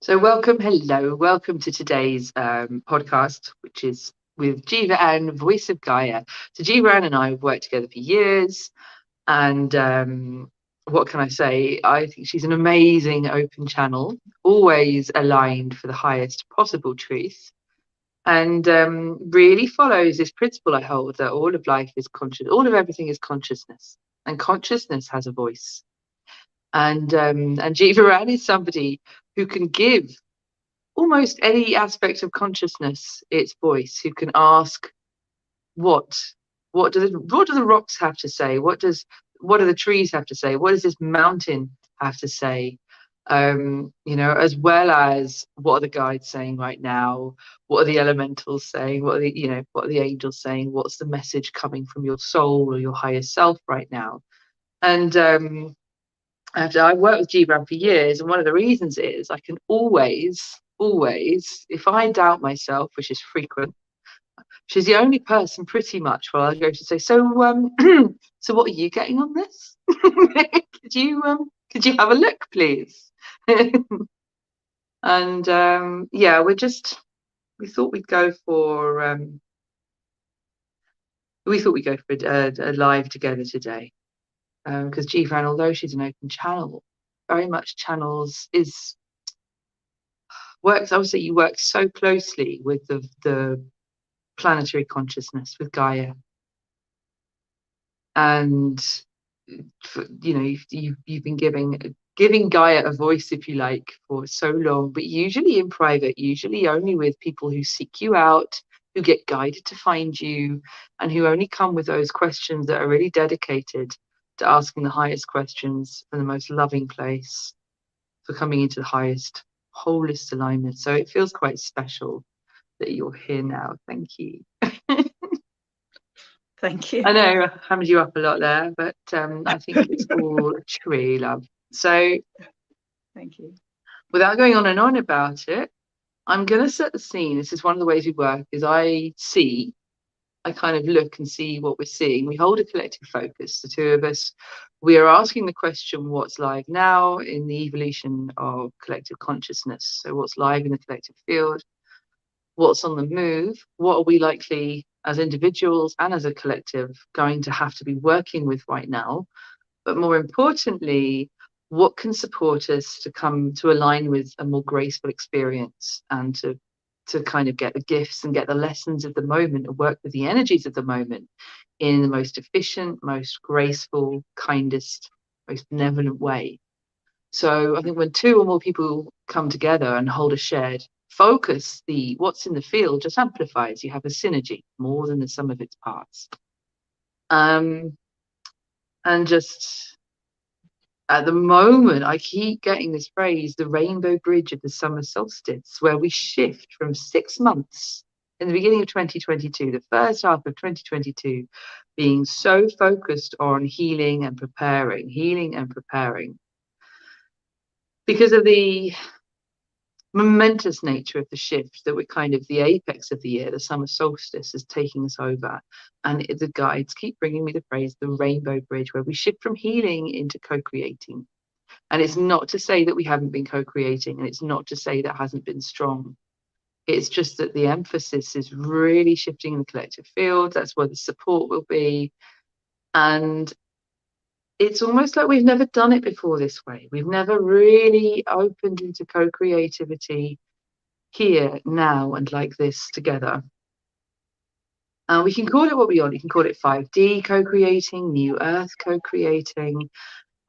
So hello, welcome to today's podcast, which is with GevaAnn Voice of Gaia. So GevaAnn and I have worked together for years, and what can I say? I think she's an amazing open channel, always aligned for the highest possible truth, and really follows this principle I hold that all of life is conscious, all of everything is consciousness, and consciousness has a voice. And GevaAnn is somebody who can give almost any aspect of consciousness its voice, who can ask what do the rocks have to say, what do the trees have to say, what does this mountain have to say, as well as what are the guides saying right now, what are the elementals saying, what are the angels saying, what's the message coming from your soul or your higher self right now. And after I worked with GevaAnn for years, and one of the reasons is I can always, if I doubt myself, which is frequent, she's the only person pretty much where I go to say, so so what are you getting on this? could you have a look, please? And yeah, we thought we'd go for a live together today. Because GevaAnn, although she's an open channel, very much works. I would say you work so closely with the planetary consciousness, with Gaia, and you've been giving Gaia a voice, if you like, for so long, but usually in private, usually only with people who seek you out, who get guided to find you, and who only come with those questions that are really dedicated to asking the highest questions from the most loving place, for coming into the highest wholest alignment. So it feels quite special that you're here now. Thank you. Thank you. I know I hammered you up a lot there, but I think it's all true, love. So thank you. Without going on and on about it, I'm going to set the scene. This is one of the ways we work, is I kind of look and see what we're seeing. We hold a collective focus, the two of us. We are asking the question, what's live now in the evolution of collective consciousness? So what's live in the collective field? What's on the move? What are we likely as individuals and as a collective going to have to be working with right now? But more importantly, what can support us to come to align with a more graceful experience, and to kind of get the gifts and get the lessons of the moment and work with the energies of the moment in the most efficient, most graceful, kindest, most benevolent way. So I think when two or more people come together and hold a shared focus, what's in the field just amplifies. You have a synergy more than the sum of its parts. And just at the moment, I keep getting this phrase, the rainbow bridge of the summer solstice, where we shift from 6 months in the beginning of 2022, the first half of 2022, being so focused on healing and preparing, because of the momentous nature of the shift, that we're kind of the apex of the year. The summer solstice is taking us over, and the guides keep bringing me the phrase, the rainbow bridge, where we shift from healing into co-creating. And it's not to say that we haven't been co-creating, and it's not to say that hasn't been strong. It's just that the emphasis is really shifting in the collective field. That's where the support will be. And it's almost like we've never done it before this way. We've never really opened into co-creativity here, now, and like this together. And we can call it what we want. You can call it 5D co-creating, New Earth co-creating,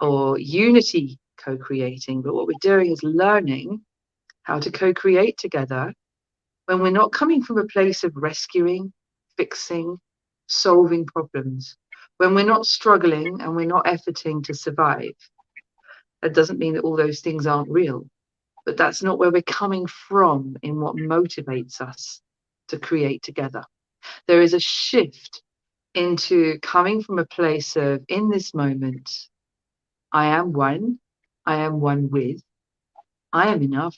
or Unity co-creating. But what we're doing is learning how to co-create together when we're not coming from a place of rescuing, fixing, solving problems, when we're not struggling and we're not efforting to survive. That doesn't mean that all those things aren't real, but that's not where we're coming from in what motivates us to create together. There is a shift into coming from a place of, in this moment, I am one with, I am enough,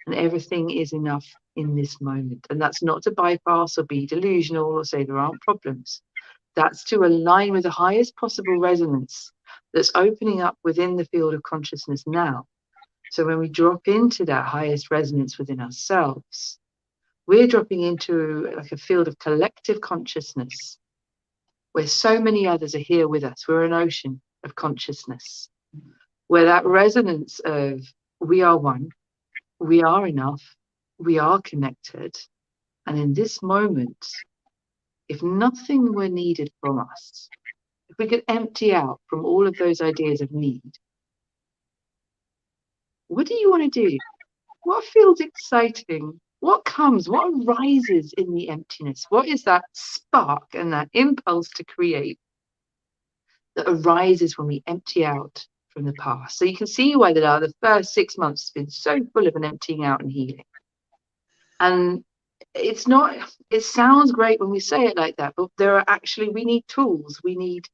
and everything is enough in this moment. And that's not to bypass or be delusional or say there aren't problems. That's to align with the highest possible resonance that's opening up within the field of consciousness now. So when we drop into that highest resonance within ourselves, we're dropping into like a field of collective consciousness where so many others are here with us. We're an ocean of consciousness, where that resonance of we are one, we are enough, we are connected. And in this moment, if nothing were needed from us, if we could empty out from all of those ideas of need, what do you want to do? What feels exciting? What comes? What arises in the emptiness? What is that spark and that impulse to create that arises when we empty out from the past? So you can see why the first 6 months has been so full of an emptying out and healing. And it's not, it sounds great when we say it like that, but there are actually, we need tools, we need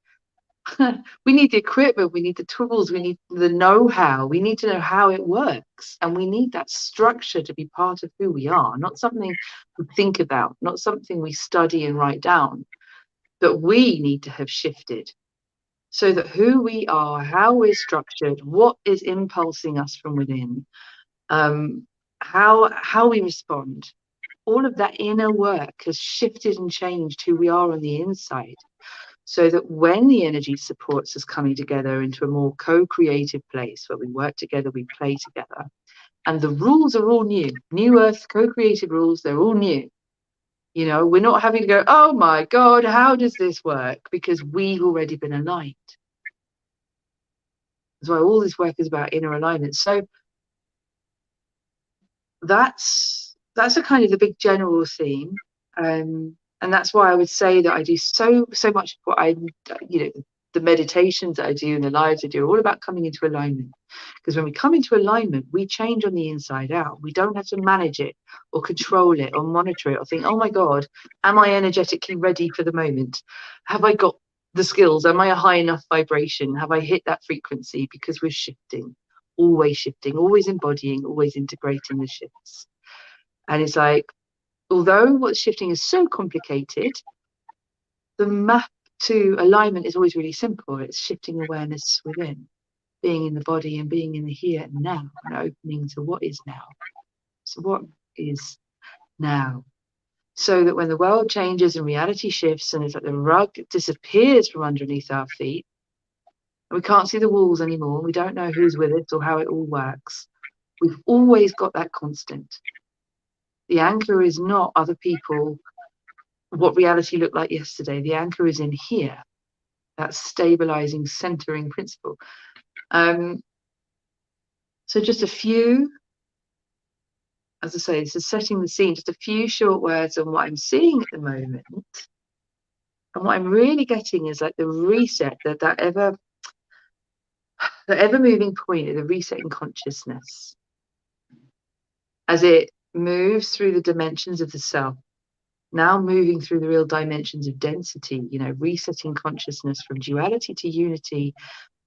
we need the equipment, we need the tools, we need the know-how, we need to know how it works, and we need that structure to be part of who we are, not something we think about, not something we study and write down, but we need to have shifted so that who we are, how we're structured, what is impulsing us from within, how we respond, all of that inner work has shifted and changed who we are on the inside. So that when the energy supports us coming together into a more co-creative place where we work together, we play together, and the rules are all new earth co-created rules, they're all new. You know, we're not having to go, oh my God, how does this work? Because we've already been aligned. That's why all this work is about inner alignment. So that's a kind of the big general theme. And that's why I would say that I do so much of what the meditations that I do and the lives I do are all about coming into alignment. Because when we come into alignment, we change on the inside out. We don't have to manage it or control it or monitor it or think, oh my God, am I energetically ready for the moment? Have I got the skills? Am I a high enough vibration? Have I hit that frequency? Because we're shifting, always embodying, always integrating the shifts. And it's like, although what's shifting is so complicated, the map to alignment is always really simple. It's shifting awareness within, being in the body and being in the here and now, and opening to what is now. So what is now? So that when the world changes and reality shifts and it's like the rug disappears from underneath our feet, and we can't see the walls anymore, we don't know who's with us or how it all works, we've always got that constant. The anchor is not other people, what reality looked like yesterday. The anchor is in here, that stabilizing, centering principle. So just a few, as I say, this is setting the scene, just a few short words on what I'm seeing at the moment. And what I'm really getting is like the reset, that ever moving point of the reset in consciousness as it moves through the dimensions of the self. Now moving through the real dimensions of density, resetting consciousness from duality to unity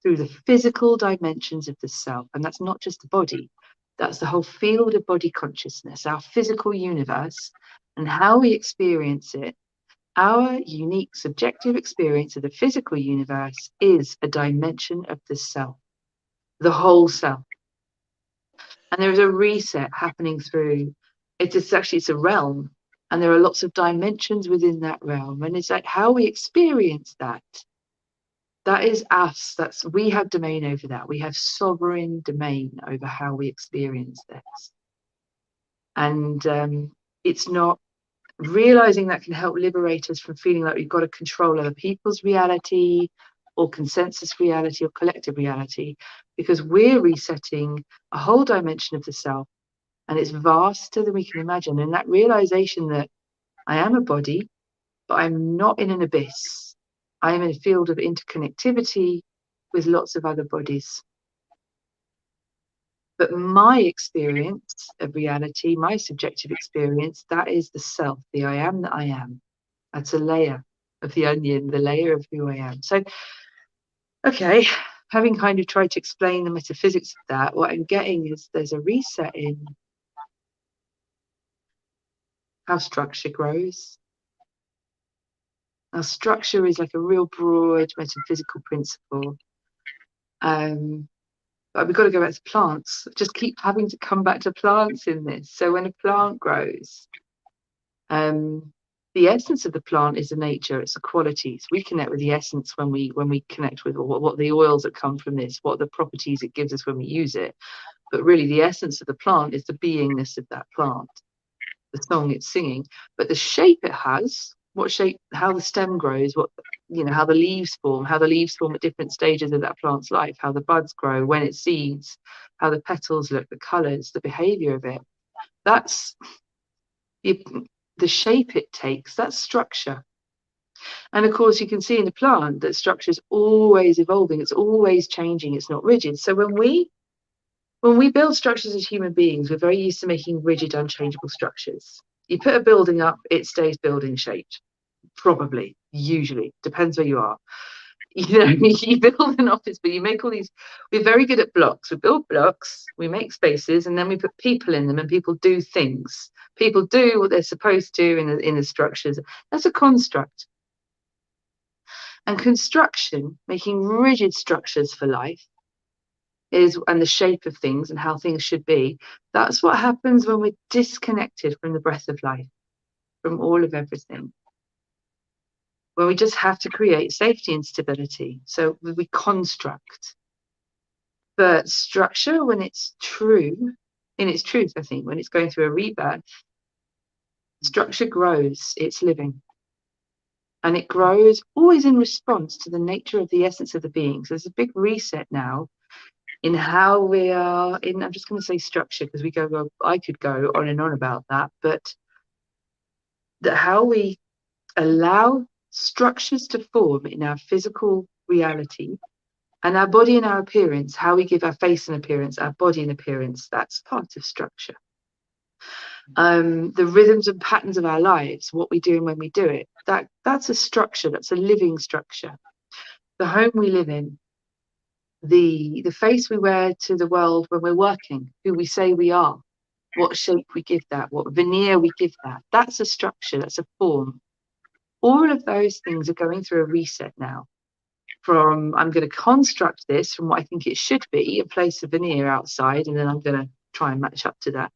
through the physical dimensions of the self. And that's not just the body, that's the whole field of body consciousness, our physical universe, and how we experience it. Our unique subjective experience of the physical universe is a dimension of the self, the whole self. And there is a reset happening through, it's a realm. And there are lots of dimensions within that realm. And it's like how we experience that. That is us. We have domain over that. We have sovereign domain over how we experience this. And it's not realizing that can help liberate us from feeling like we've got to control other people's reality or consensus reality or collective reality, because we're resetting a whole dimension of the self. And it's vaster than we can imagine. And that realization that I am a body, but I'm not in an abyss. I am in a field of interconnectivity with lots of other bodies. But my experience of reality, my subjective experience, that is the self, the I am that I am. That's a layer of the onion, the layer of who I am. So, okay, having kind of tried to explain the metaphysics of that, what I'm getting is there's a reset in how structure grows. Now, structure is like a real broad metaphysical principle. But we've got to go back to plants. Just keep having to come back to plants in this. So when a plant grows, the essence of the plant is the nature, it's the qualities. We connect with the essence when we connect with what the oils that come from this, what the properties it gives us when we use it. But really the essence of the plant is the beingness of that plant, the song it's singing. But the shape it has, what shape, how the stem grows, what, you know, how the leaves form at different stages of that plant's life, how the buds grow, when it seeds, how the petals look, the colors, the behavior of it. That's the shape it takes, that's structure. And of course, you can see in the plant that structure is always evolving, it's always changing, it's not rigid. So when we build structures as human beings, we're very used to making rigid, unchangeable structures. You put a building up, it stays building shaped. Probably, usually, depends where you are. You know, you build an office, but you make all these, we're very good at blocks. We build blocks, we make spaces, and then we put people in them, and people do things. People do what they're supposed to in the structures. That's a construct. And construction, making rigid structures for life, and the shape of things and how things should be, that's what happens when we're disconnected from the breath of life, from all of everything. When we just have to create safety and stability. So we construct. But structure, when it's true, in its truth, I think, when it's going through a rebirth, structure grows, it's living. And it grows always in response to the nature of the essence of the being. So there's a big reset now in how we are in, I'm just going to say structure, because I could go on and on about that, but that how we allow structures to form in our physical reality, and our body and our appearance, how we give our face an appearance, our body an appearance, that's part of structure. The rhythms and patterns of our lives, what we do and when we do it, that's a structure, that's a living structure. The home we live in, the face we wear to the world when we're working, who we say we are, what shape we give that, what veneer we give that, that's a structure, that's a form. All of those things are going through a reset now. From I'm going to construct this from what I think it should be, a place of veneer outside, and then I'm going to try and match up to that,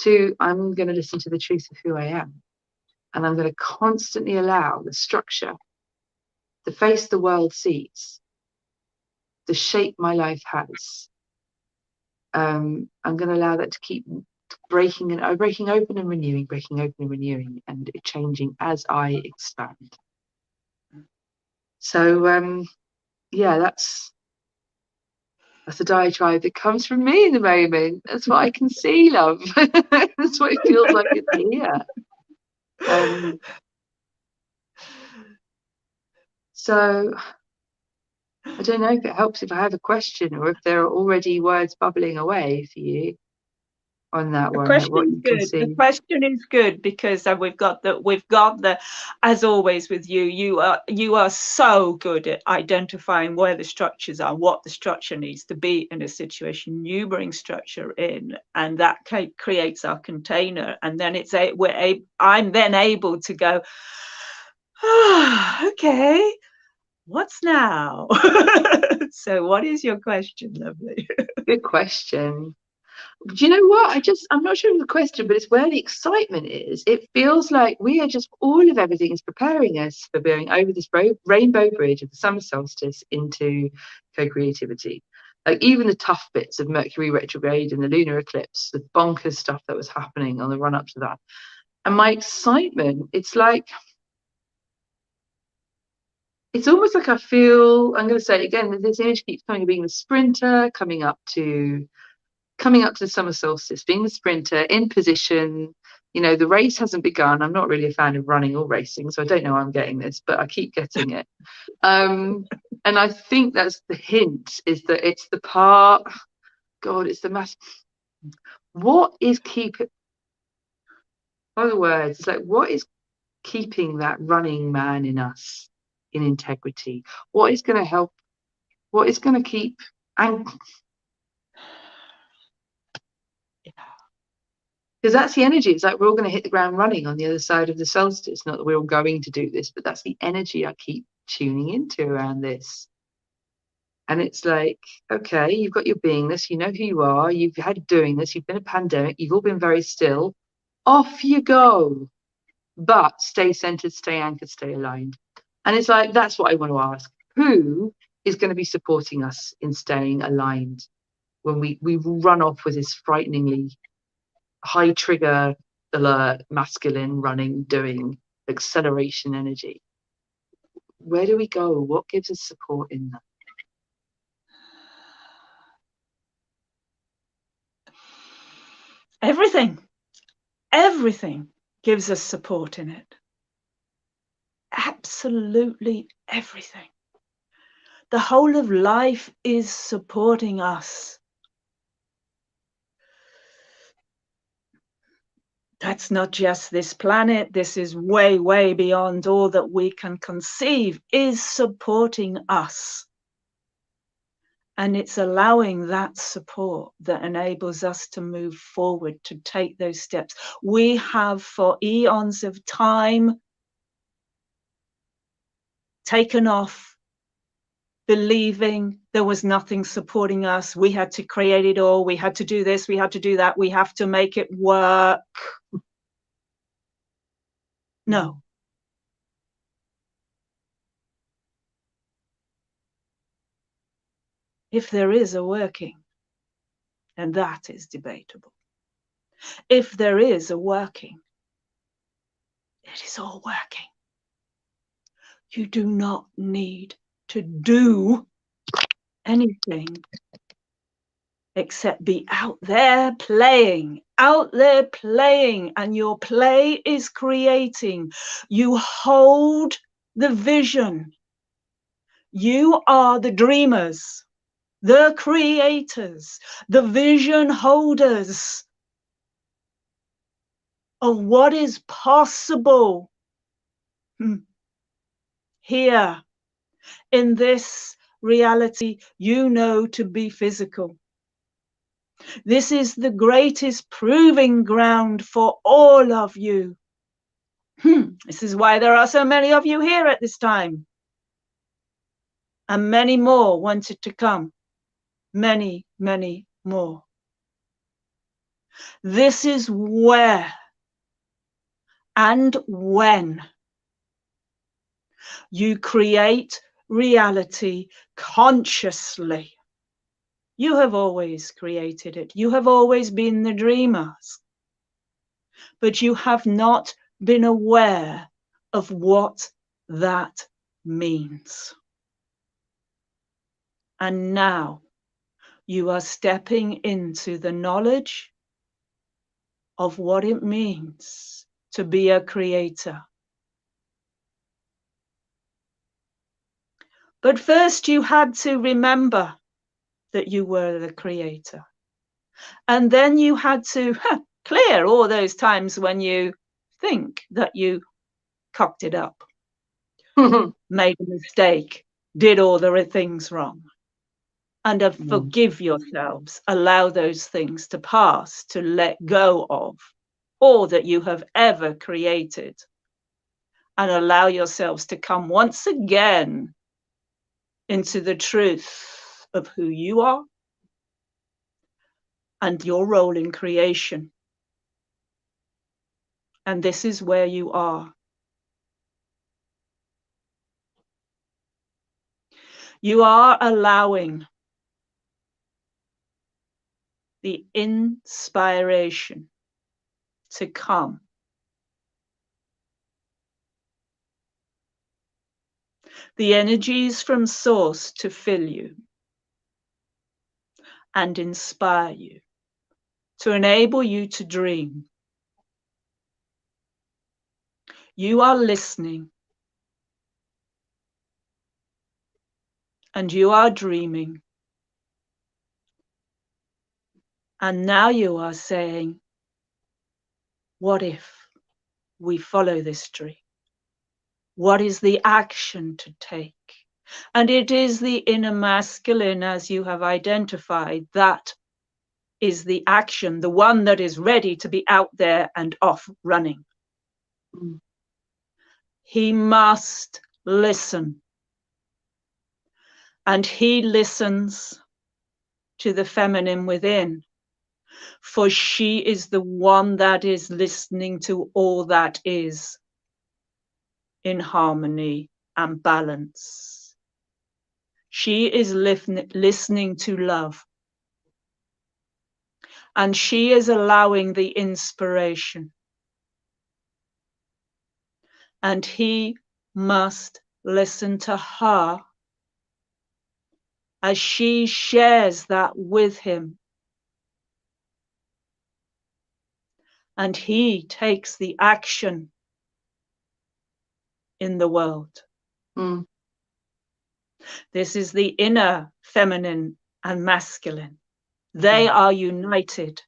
to I'm going to listen to the truth of who I am. And I'm going to constantly allow the structure, the face the world sees, the shape my life has. I'm going to allow that to keep breaking open and renewing, and changing as I expand. So yeah, that's a diatribe that comes from me in the moment. That's what I can see, love. That's what it feels like it's here. So I don't know if it helps if I have a question, or if there are already words bubbling away for you on that one. The question is good because we've got the as always with you, you are so good at identifying where the structures are, what the structure needs to be in a situation. You bring structure in, and that creates our container, and then I'm then able to go, okay, what's now? So what is your question, lovely? Good question. Do you know what? I'm not sure of the question, but it's where the excitement is. It feels like we are just, all of everything is preparing us for going over this rainbow bridge of the summer solstice into co-creativity. Like even the tough bits of Mercury retrograde and the lunar eclipse, the bonkers stuff that was happening on the run up to that. And my excitement, it's almost like I feel, I'm going to say it again, this image keeps coming of being the sprinter coming up to the summer solstice, being the sprinter in position. You know, the race hasn't begun. I'm not really a fan of running or racing, so I don't know how I'm getting this, but I keep getting it. And I think that's the hint, is that it's the part, God, it's the mass. What is keeping, other words, it's like, what is keeping that running man in us in integrity? What is going to help? What is going to keep, and because that's the energy. It's like we're all going to hit the ground running on the other side of the solstice. Not that we're all going to do this, but that's the energy I keep tuning into around this. And it's like, okay, you've got your beingness, you know who you are, you've had doing this, you've been a pandemic, you've all been very still. Off you go. But stay centered, stay anchored, stay aligned. And it's like, that's what I want to ask. Who is going to be supporting us in staying aligned when we run off with this frighteningly high trigger, alert, masculine, running, doing, acceleration energy? Where do we go? What gives us support in that? Everything gives us support in it. Absolutely everything. The whole of life is supporting us. That's not just this planet. This is way, way beyond all that we can conceive, is supporting us. And it's allowing that support that enables us to move forward, to take those steps. We have, for eons of time, taken off, believing there was nothing supporting us. We had to create it all. We had to do this. We had to do that. We have to make it work. No. If there is a working, and that is debatable. If there is a working, it is all working. You do not need to do anything except be out there playing, and your play is creating. You hold the vision. You are the dreamers, the creators, the vision holders of what is possible here in this reality you know to be physical. This is the greatest proving ground for all of you. This is why there are so many of you here at this time. And many more wanted to come. Many, many more. This is where and when you create reality consciously. You have always created it. You have always been the dreamers. But you have not been aware of what that means. And now you are stepping into the knowledge of what it means to be a creator. But first you had to remember that you were the creator. And then you had to clear all those times when you think that you cocked it up, made a mistake, did all the things wrong. And forgive yourselves, allow those things to pass, to let go of all that you have ever created, and allow yourselves to come once again into the truth of who you are and your role in creation. And this is where you are. You are allowing the inspiration to come. The energies from source to fill you and inspire you, to enable you to dream. You are listening and you are dreaming. And now you are saying, what if we follow this dream? What is the action to take? And it is the inner masculine, as you have identified, that is the action, the one that is ready to be out there and off running. He must listen. And he listens to the feminine within, for she is the one that is listening to all that is in harmony and balance. She is listening to love. And she is allowing the inspiration. And he must listen to her as she shares that with him. And he takes the action in the world. Mm. This is the inner feminine and masculine. They are united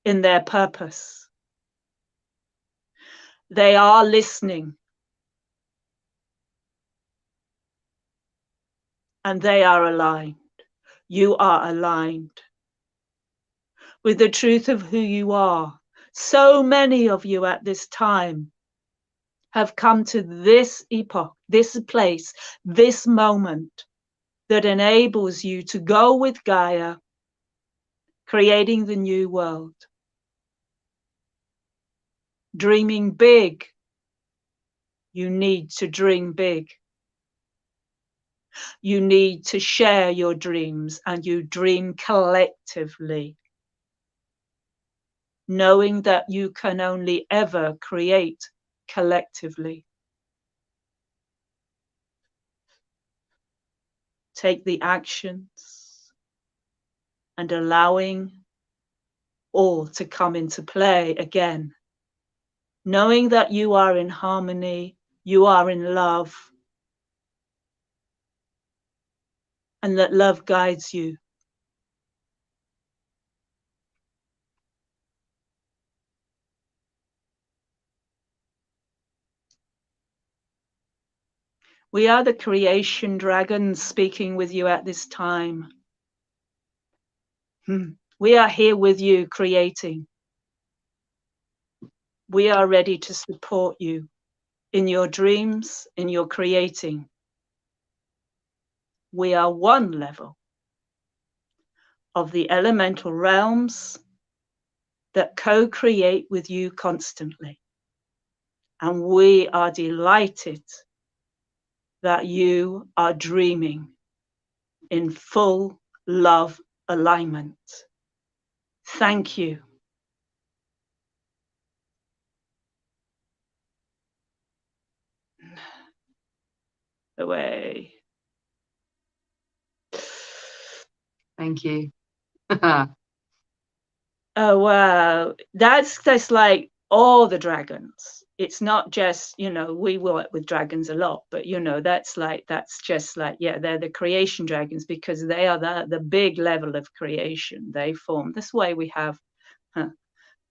in their purpose. They are listening. And they are aligned. You are aligned with the truth of who you are. So many of you at this time have come to this epoch, this place, this moment that enables you to go with Gaia, creating the new world. Dreaming big, you need to dream big. You need to share your dreams, and you dream collectively, knowing that you can only ever create collectively. Take the actions and allowing all to come into play again, knowing that you are in harmony, you are in love, and that love guides you. We are the creation dragons speaking with you at this time. We are here with you creating. We are ready to support you in your dreams, in your creating. We are one level of the elemental realms that co-create with you constantly. And we are delighted that you are dreaming in full love alignment. Thank you. Away. Thank you. Oh, wow. That's like all the dragons. It's not just, you know, we work with dragons a lot, but, you know, that's just like, yeah, they're the creation dragons because they are the big level of creation. They form. That's why we have,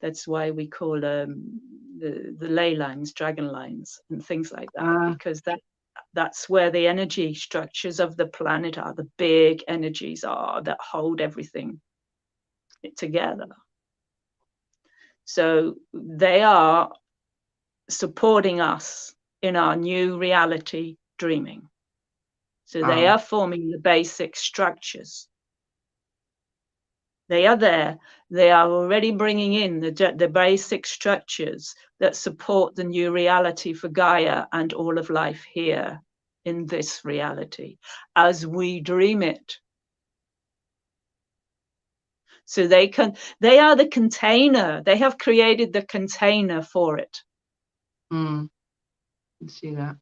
that's why we call the ley lines, dragon lines and things like that, because that's where the energy structures of the planet are. The big energies are that hold everything together. So they are supporting us in our new reality dreaming. So they are forming the basic structures. They are there. They are already bringing in the basic structures that support the new reality for Gaia and all of life here in this reality as we dream it. So they are the container. They have created the container for it. I see that.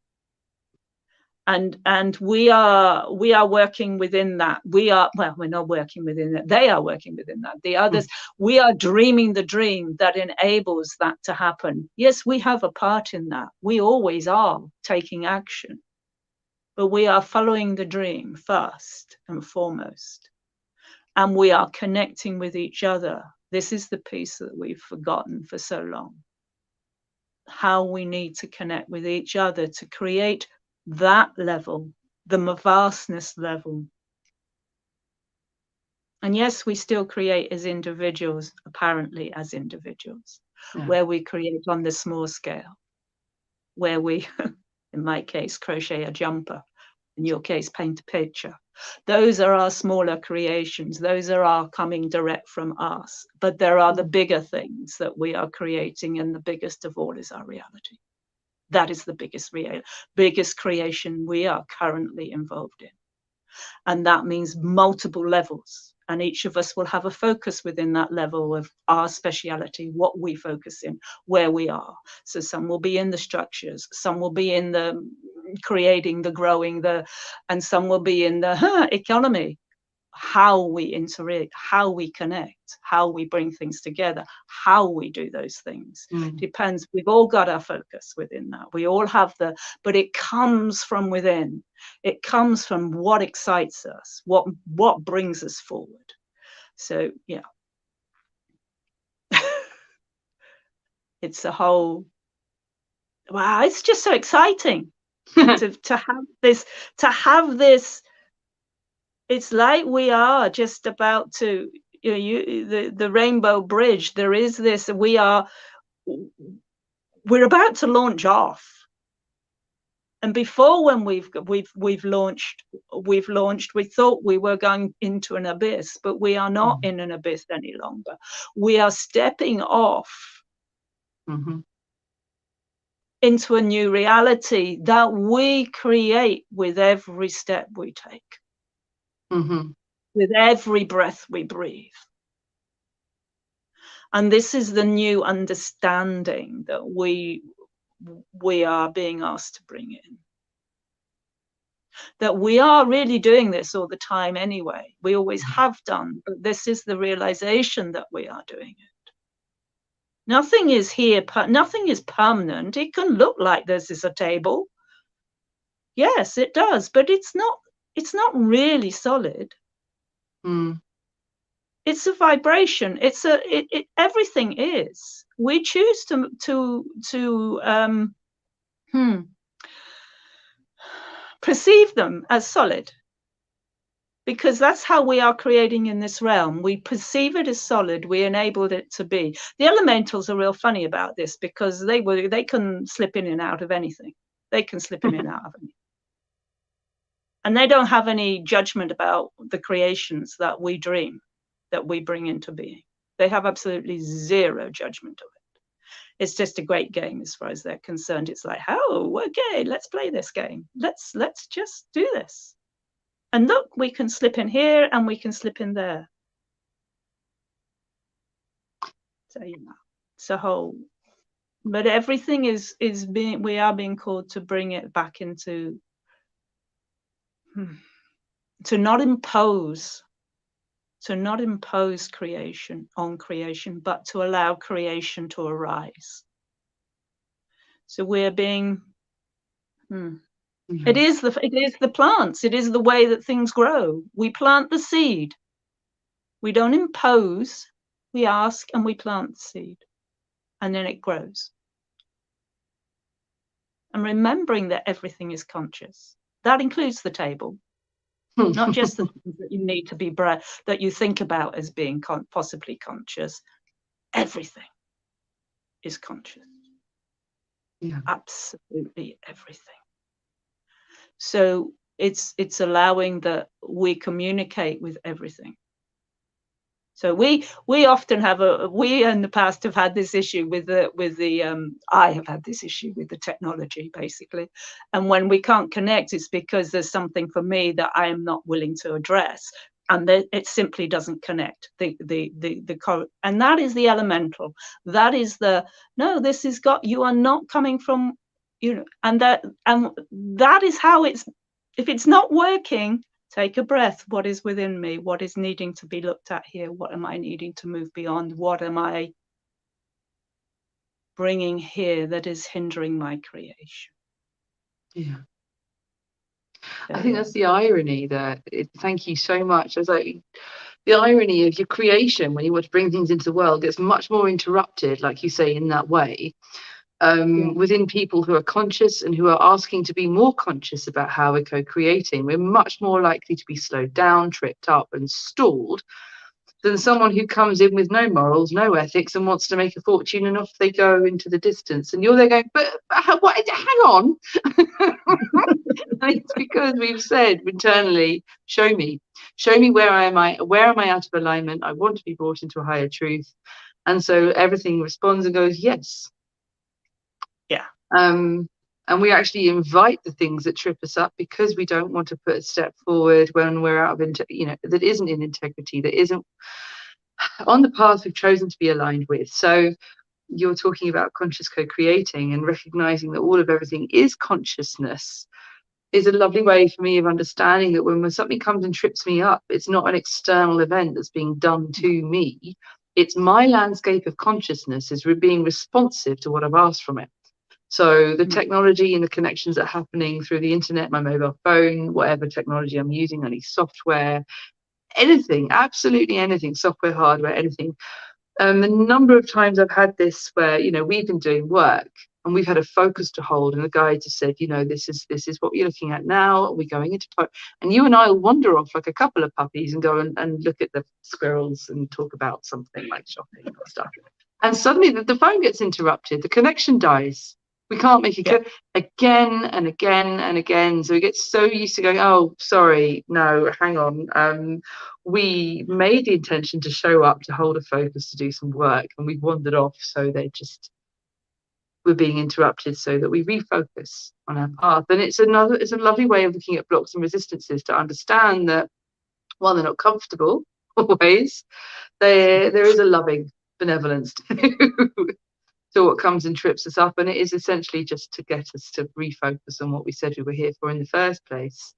And we are working within that. We're not working within that. They are working within that. The others, we are dreaming the dream that enables that to happen. Yes, we have a part in that. We always are taking action. But we are following the dream first and foremost. And we are connecting with each other. This is the piece that we've forgotten for so long. How we need to connect with each other to create that level, the vastness level. And yes, we still create as individuals, apparently as individuals, where we create on the small scale, where we, in my case, crochet a jumper in your case, paint a picture. Those are our smaller creations. Those are our coming direct from us. But there are the bigger things that we are creating, and the biggest of all is our reality. That is the biggest creation we are currently involved in. And that means multiple levels. And each of us will have a focus within that level of our speciality, what we focus in, where we are. So some will be in the structures, some will be in the creating, the growing, and some will be in the economy, how we interact, how we connect, how we bring things together, how we do those things. Depends. We've all got our focus within that. We all have but it comes from within. It comes from what excites us, what brings us forward. So yeah. It's a whole, wow, it's just so exciting to have this. It's like we are just about to, the Rainbow Bridge. There is this. We're about to launch off. And before, when we've launched, we thought we were going into an abyss, but we are not in an abyss any longer. We are stepping off into a new reality that we create with every step we take. With every breath we breathe. And this is the new understanding that we are being asked to bring in. That we are really doing this all the time anyway. We always have done, but this is the realization that we are doing it. Nothing is here, nothing is permanent. It can look like this is a table. Yes, it does, but it's not really solid. It's a vibration. Everything is. We choose to perceive them as solid, because that's how we are creating in this realm. We perceive it as solid. We enabled it to be. The elementals are real funny about this, because they can slip in and out of anything. They can slip in and out of anything. And they don't have any judgment about the creations that we dream, that we bring into being. They have absolutely zero judgment of it. It's just a great game as far as they're concerned. It's like, oh, okay, let's play this game. Let's just do this. And look, we can slip in here and we can slip in there. So, it's a whole. But everything we are being called to bring it back into, to not impose creation on creation, but to allow creation to arise. So we're being, it is the plants, it is the way that things grow. We plant the seed. We don't impose, we ask and we plant the seed, and then it grows. And remembering that everything is conscious. That includes the table. Not just the things that you need to be that you think about as being possibly conscious. Everything is conscious. Absolutely everything. So it's allowing that we communicate with everything. So we often have we in the past have had this issue with the I have had this issue with the technology, basically. And when we can't connect, it's because there's something for me that I am not willing to address, and it simply doesn't connect. And that is the elemental. That is this is you are not coming from, and that is how it's, if it's not working, take a breath. What is within me? What is needing to be looked at here? What am I needing to move beyond? What am I bringing here that is hindering my creation? Yeah. I think that's the irony there. Thank you so much. I was like, the irony of your creation when you want to bring things into the world gets much more interrupted, like you say, in that way. Within people who are conscious and who are asking to be more conscious about how we're co-creating, we're much more likely to be slowed down, tripped up and stalled than someone who comes in with no morals, no ethics, and wants to make a fortune, and off they go into the distance. And you're there going, but what, hang on. It's because we've said internally, show me where am I out of alignment? I want to be brought into a higher truth. And so everything responds and goes, yes. Yeah. And we actually invite the things that trip us up because we don't want to put a step forward when we're out of, that isn't in integrity, that isn't on the path we've chosen to be aligned with. So you're talking about conscious co-creating and recognizing that all of everything is consciousness is a lovely way for me of understanding that when something comes and trips me up, it's not an external event that's being done to me. It's my landscape of consciousness is being responsive to what I've asked from it. So the technology and the connections that are happening through the internet, my mobile phone, whatever technology I'm using, any software, anything, absolutely anything, software, hardware, anything. The number of times I've had this where, we've been doing work and we've had a focus to hold and the guides have said, this is what you're looking at now. Are we going into and you and I will wander off like a couple of puppies and go and look at the squirrels and talk about something like shopping or stuff. And suddenly the phone gets interrupted. The connection dies. We can't make it again and again and again. So we get so used to going, oh, sorry, no, hang on. We made the intention to show up, to hold a focus, to do some work, and we wandered off. So we're being interrupted so that we refocus on our path. And it's a lovely way of looking at blocks and resistances to understand that while they're not comfortable always, there is a loving benevolence to what comes and trips us up, and it is essentially just to get us to refocus on what we said we were here for in the first place.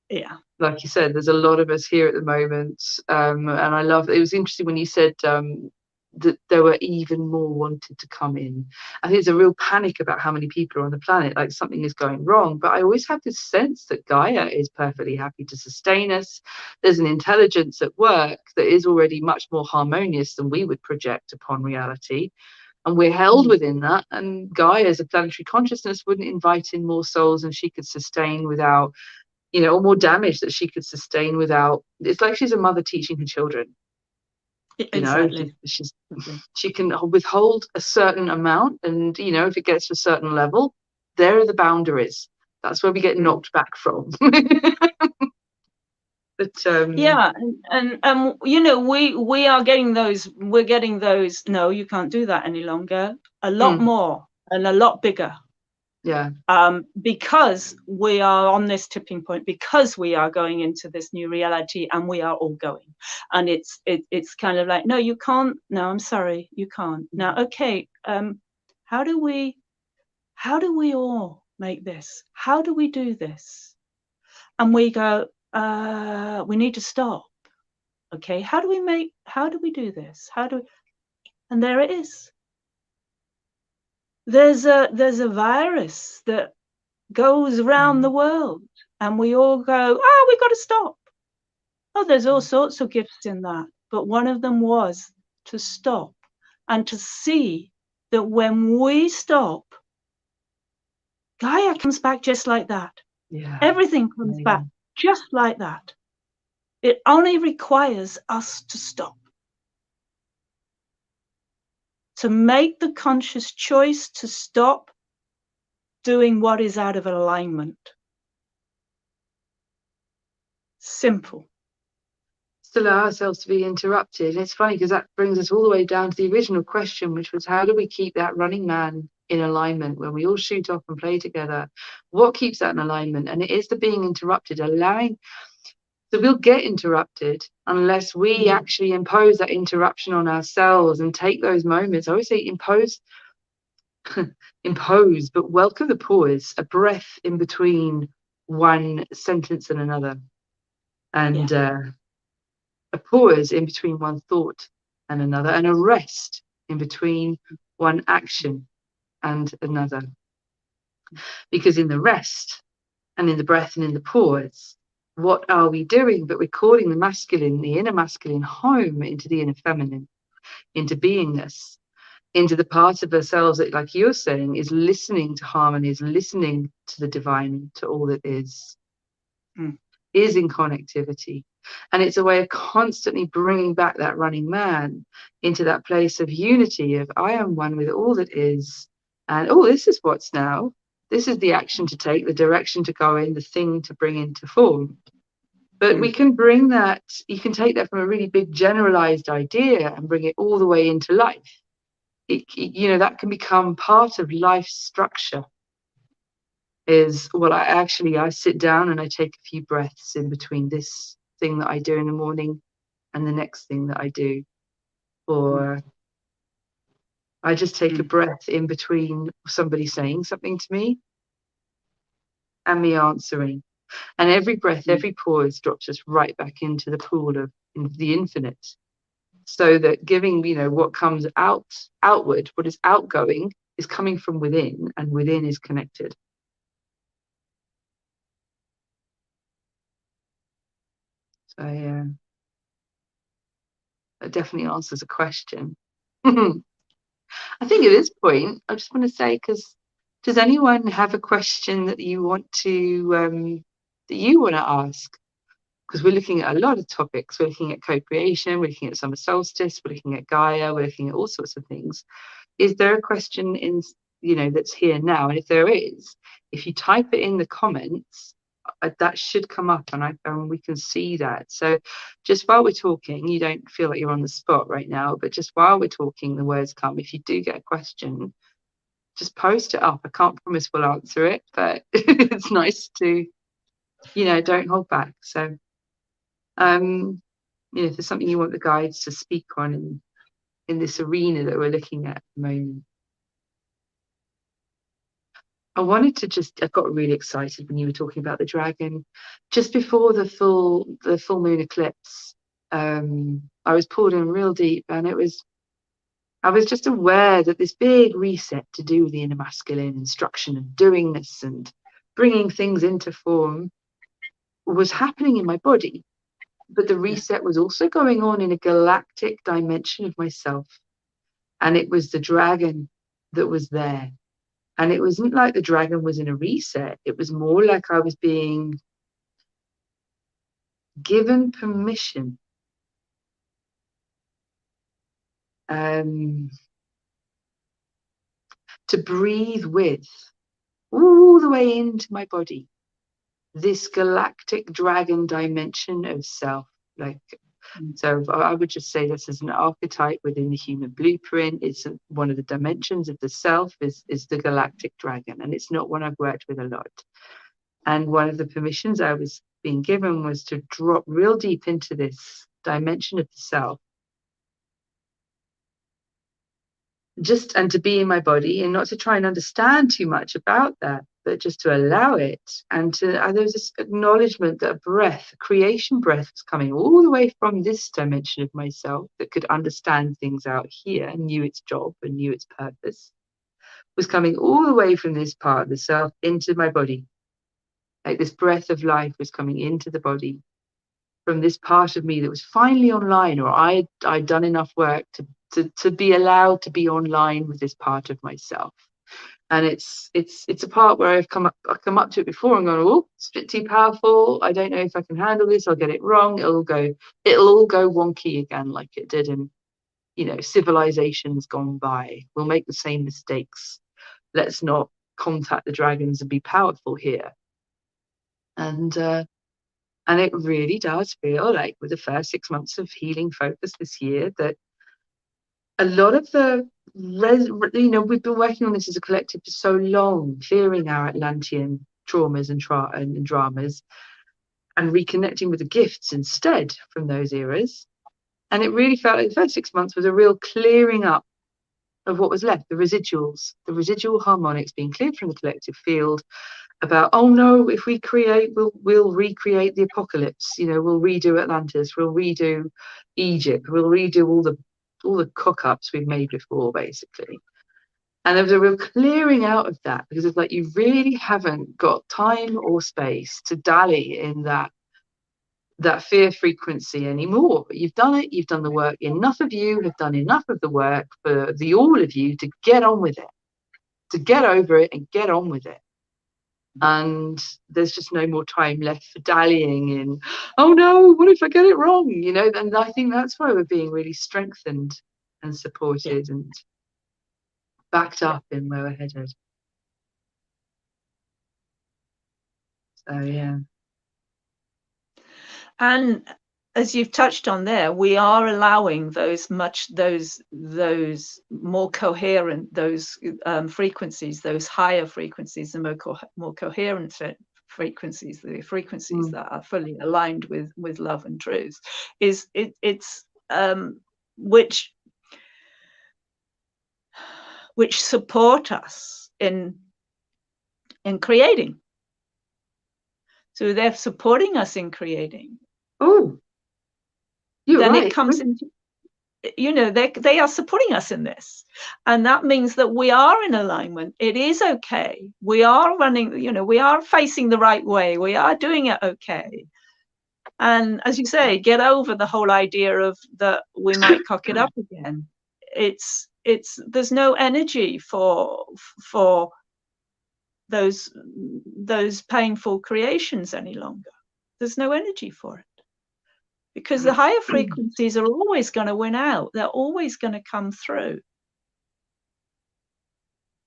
Yeah, like you said, there's a lot of us here at the moment, and I love it. It was interesting when you said that there were even more wanted to come in. I think there's a real panic about how many people are on the planet, like something is going wrong, but I always have this sense that Gaia is perfectly happy to sustain us. There's an intelligence at work that is already much more harmonious than we would project upon reality. And we're held within that. And Gaia, as a planetary consciousness, wouldn't invite in more souls than she could sustain without, or more damage that she could sustain without. It's like she's a mother teaching her children. Exactly. She can withhold a certain amount, and if it gets to a certain level, there are the boundaries. That's where we get knocked back from. But yeah, and we are getting those. We're getting those. No, you can't do that any longer. A lot more and a lot bigger. Yeah. Because we are on this tipping point, because we are going into this new reality, and we are all going. And it's kind of like, no, you can't. No, I'm sorry, you can't. Now, okay. How do we all make this? How do we do this? And we go, we need to stop. Okay, how do we do this? And there it is. There's a virus that goes around the world, and we all go, we've got to stop. Oh, there's all sorts of gifts in that, but one of them was to stop and to see that when we stop, Gaia comes back just like that. Yeah. Everything comes back just like that. It only requires us to stop. To make the conscious choice to stop doing what is out of alignment. Simple. To allow ourselves to be interrupted. And it's funny because that brings us all the way down to the original question, which was, how do we keep that running man in alignment when we all shoot off and play together? What keeps that in alignment? And it is the being interrupted, so we'll get interrupted unless we actually impose that interruption on ourselves and take those moments. I always say impose, but welcome the pause, a breath in between one sentence and another. And a pause in between one thought and another, and a rest in between one action and another. Because in the rest and in the breath and in the pause, what are we doing but recording the masculine, the inner masculine home into the inner feminine, into beingness, into the part of ourselves that, like you're saying, is listening to harmony, is listening to the divine, to all that is in connectivity. And it's a way of constantly bringing back that running man into that place of unity, of I am one with all that is, and this is what's now, This is the action to take, the direction to go in, the thing to bring into form. But we can bring that, you can take that from a really big generalized idea and bring it all the way into life. You know, that can become part of life's structure. Is what I sit down and I take a few breaths in between this thing that I do in the morning and the next thing that I do. Or I just take a breath in between somebody saying something to me and me answering. And every breath, every pause drops us right back into the pool of the infinite. So that giving, you know, what comes outward, what is outgoing is coming from within, and within is connected. So yeah, that definitely answers a question. I think at this point, I just want to say, because does anyone have a question that you want to ask? Because we're looking at a lot of topics. We're looking at co-creation, we're looking at summer solstice, we're looking at Gaia, we're looking at all sorts of things. Is there a question in, you know, that's here now? And if there is, if you type it in the comments, that should come up, and we can see that. So just while we're talking, you don't feel like you're on the spot right now, but just while we're talking, the words come. If you do get a question, just post it up. I can't promise we'll answer it, but it's nice to, you know, don't hold back. So you know, if there's something you want the guides to speak on in this arena that we're looking at the moment. I wanted to I got really excited when you were talking about the dragon. Just before the full moon eclipse, I was pulled in real deep, and I was just aware that this big reset to do with the inner masculine, instruction and doing this and bringing things into form was happening in my body. But the reset was also going on in a galactic dimension of myself. And it was the dragon that was there. And it wasn't like the dragon was in a reset. It was more like I was being given permission to breathe with, all the way into my body, this galactic dragon dimension of self. Like, so I would just say this is an archetype within the human blueprint. It's one of the dimensions of the self is the galactic dragon, and it's not one I've worked with a lot. And one of the permissions I was being given was to drop real deep into this dimension of the self, just, and to be in my body, and not to try and understand too much about that, but just to allow it. And there was this acknowledgement that a breath, a creation breath, was coming all the way from this dimension of myself that could understand things out here, knew its job and knew its purpose, was coming all the way from this part of the self into my body. Like this breath of life was coming into the body from this part of me that was finally online, or I'd done enough work to be allowed to be online with this part of myself. And it's a part where I've come up to it before and gone, oh, it's a bit too powerful. I don't know if I can handle this. I'll get it wrong. It'll all go wonky again, like it did in, you know, civilizations gone by. We'll make the same mistakes. Let's not contact the dragons and be powerful here. And it really does feel like, with the first 6 months of healing focus this year, that a lot of the, you know, we've been working on this as a collective for so long, clearing our Atlantean traumas and dramas, and reconnecting with the gifts instead from those eras. And it really felt like the first 6 months was a real clearing up of what was left, the residual harmonics being cleared from the collective field. About, oh no, if we create, we'll recreate the apocalypse. You know, we'll redo Atlantis, we'll redo Egypt, we'll redo all the cock-ups we've made before, basically. And there was a real clearing out of that, because it's like you really haven't got time or space to dally in that fear frequency anymore. You've done it, you've done the work. Enough of you have done enough of the work for the all of you to get on with it, to get over it and get on with it. And there's just no more time left for dallying in, oh no, what if I get it wrong? You know, and I think that's why we're being really strengthened and supported and backed up in where we're headed. Oh yeah. And as you've touched on there, we are allowing those more coherent, those frequencies, those higher frequencies, the more coherent frequencies, the frequencies that are fully aligned with love and truth, which support us in creating. So they're supporting us in creating. Oh, you're then right. It comes into, they are supporting us in this, and that means that we are in alignment. It is okay. We are running, we are facing the right way. We are doing it okay. And as you say, get over the whole idea of that we might cock it up again. There's no energy for those painful creations any longer. There's no energy for it. Because the higher frequencies are always going to win out. They're always going to come through.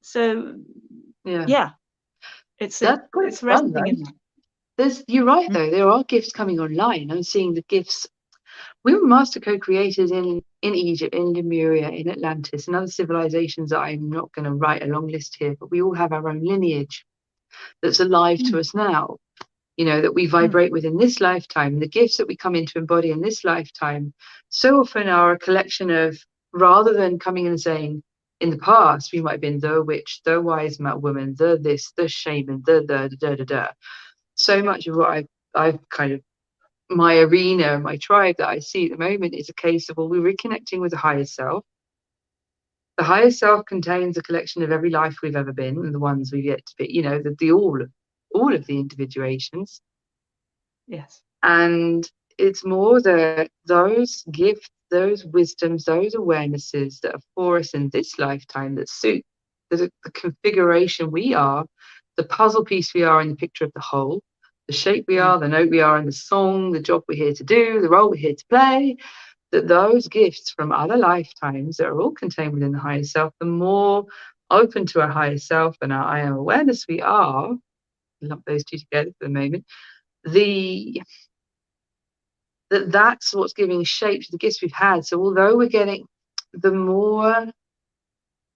So, it's resting in that. You're right, though. There are gifts coming online. I'm seeing the gifts. We were master co-creators in Egypt, in Lemuria, in Atlantis, and other civilizations that I'm not going to write a long list here, but we all have our own lineage that's alive to us now. That we vibrate with in this lifetime. The gifts that we come in to embody in this lifetime so often are a collection of, rather than coming and saying, in the past, we might have been the witch, the wise woman, the this, the shaman, the. So much of what I've kind of, my arena, my tribe that I see at the moment is a case of, well, we're reconnecting with the higher self. The higher self contains a collection of every life we've ever been and the ones we've yet to be, all of the individuations. Yes. And it's more that those gifts, those wisdoms, those awarenesses that are for us in this lifetime that suit the configuration we are, the puzzle piece we are in the picture of the whole, the shape we are, the note we are in the song, the job we're here to do, the role we're here to play, that those gifts from other lifetimes that are all contained within the higher self, the more open to our higher self and our I am awareness we are, lump those two together for the moment, that's what's giving shape to the gifts we've had. So although we're getting, the more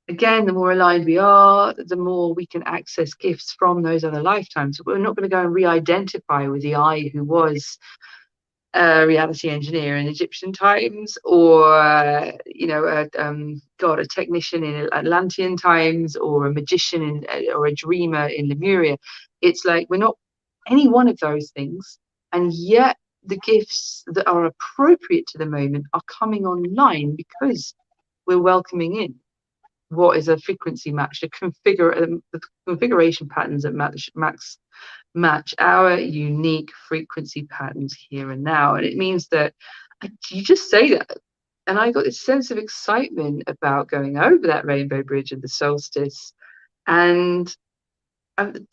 aligned we are, the more we can access gifts from those other lifetimes. We're not going to go and re-identify with the I who was a reality engineer in Egyptian times, or a technician in Atlantean times, or a magician or a dreamer in Lemuria. It's like we're not any one of those things, and yet the gifts that are appropriate to the moment are coming online because we're welcoming in what is a frequency match, the configuration patterns that match our unique frequency patterns here and now. And it means that you just say that, and I got this sense of excitement about going over that rainbow bridge of the solstice, and I'm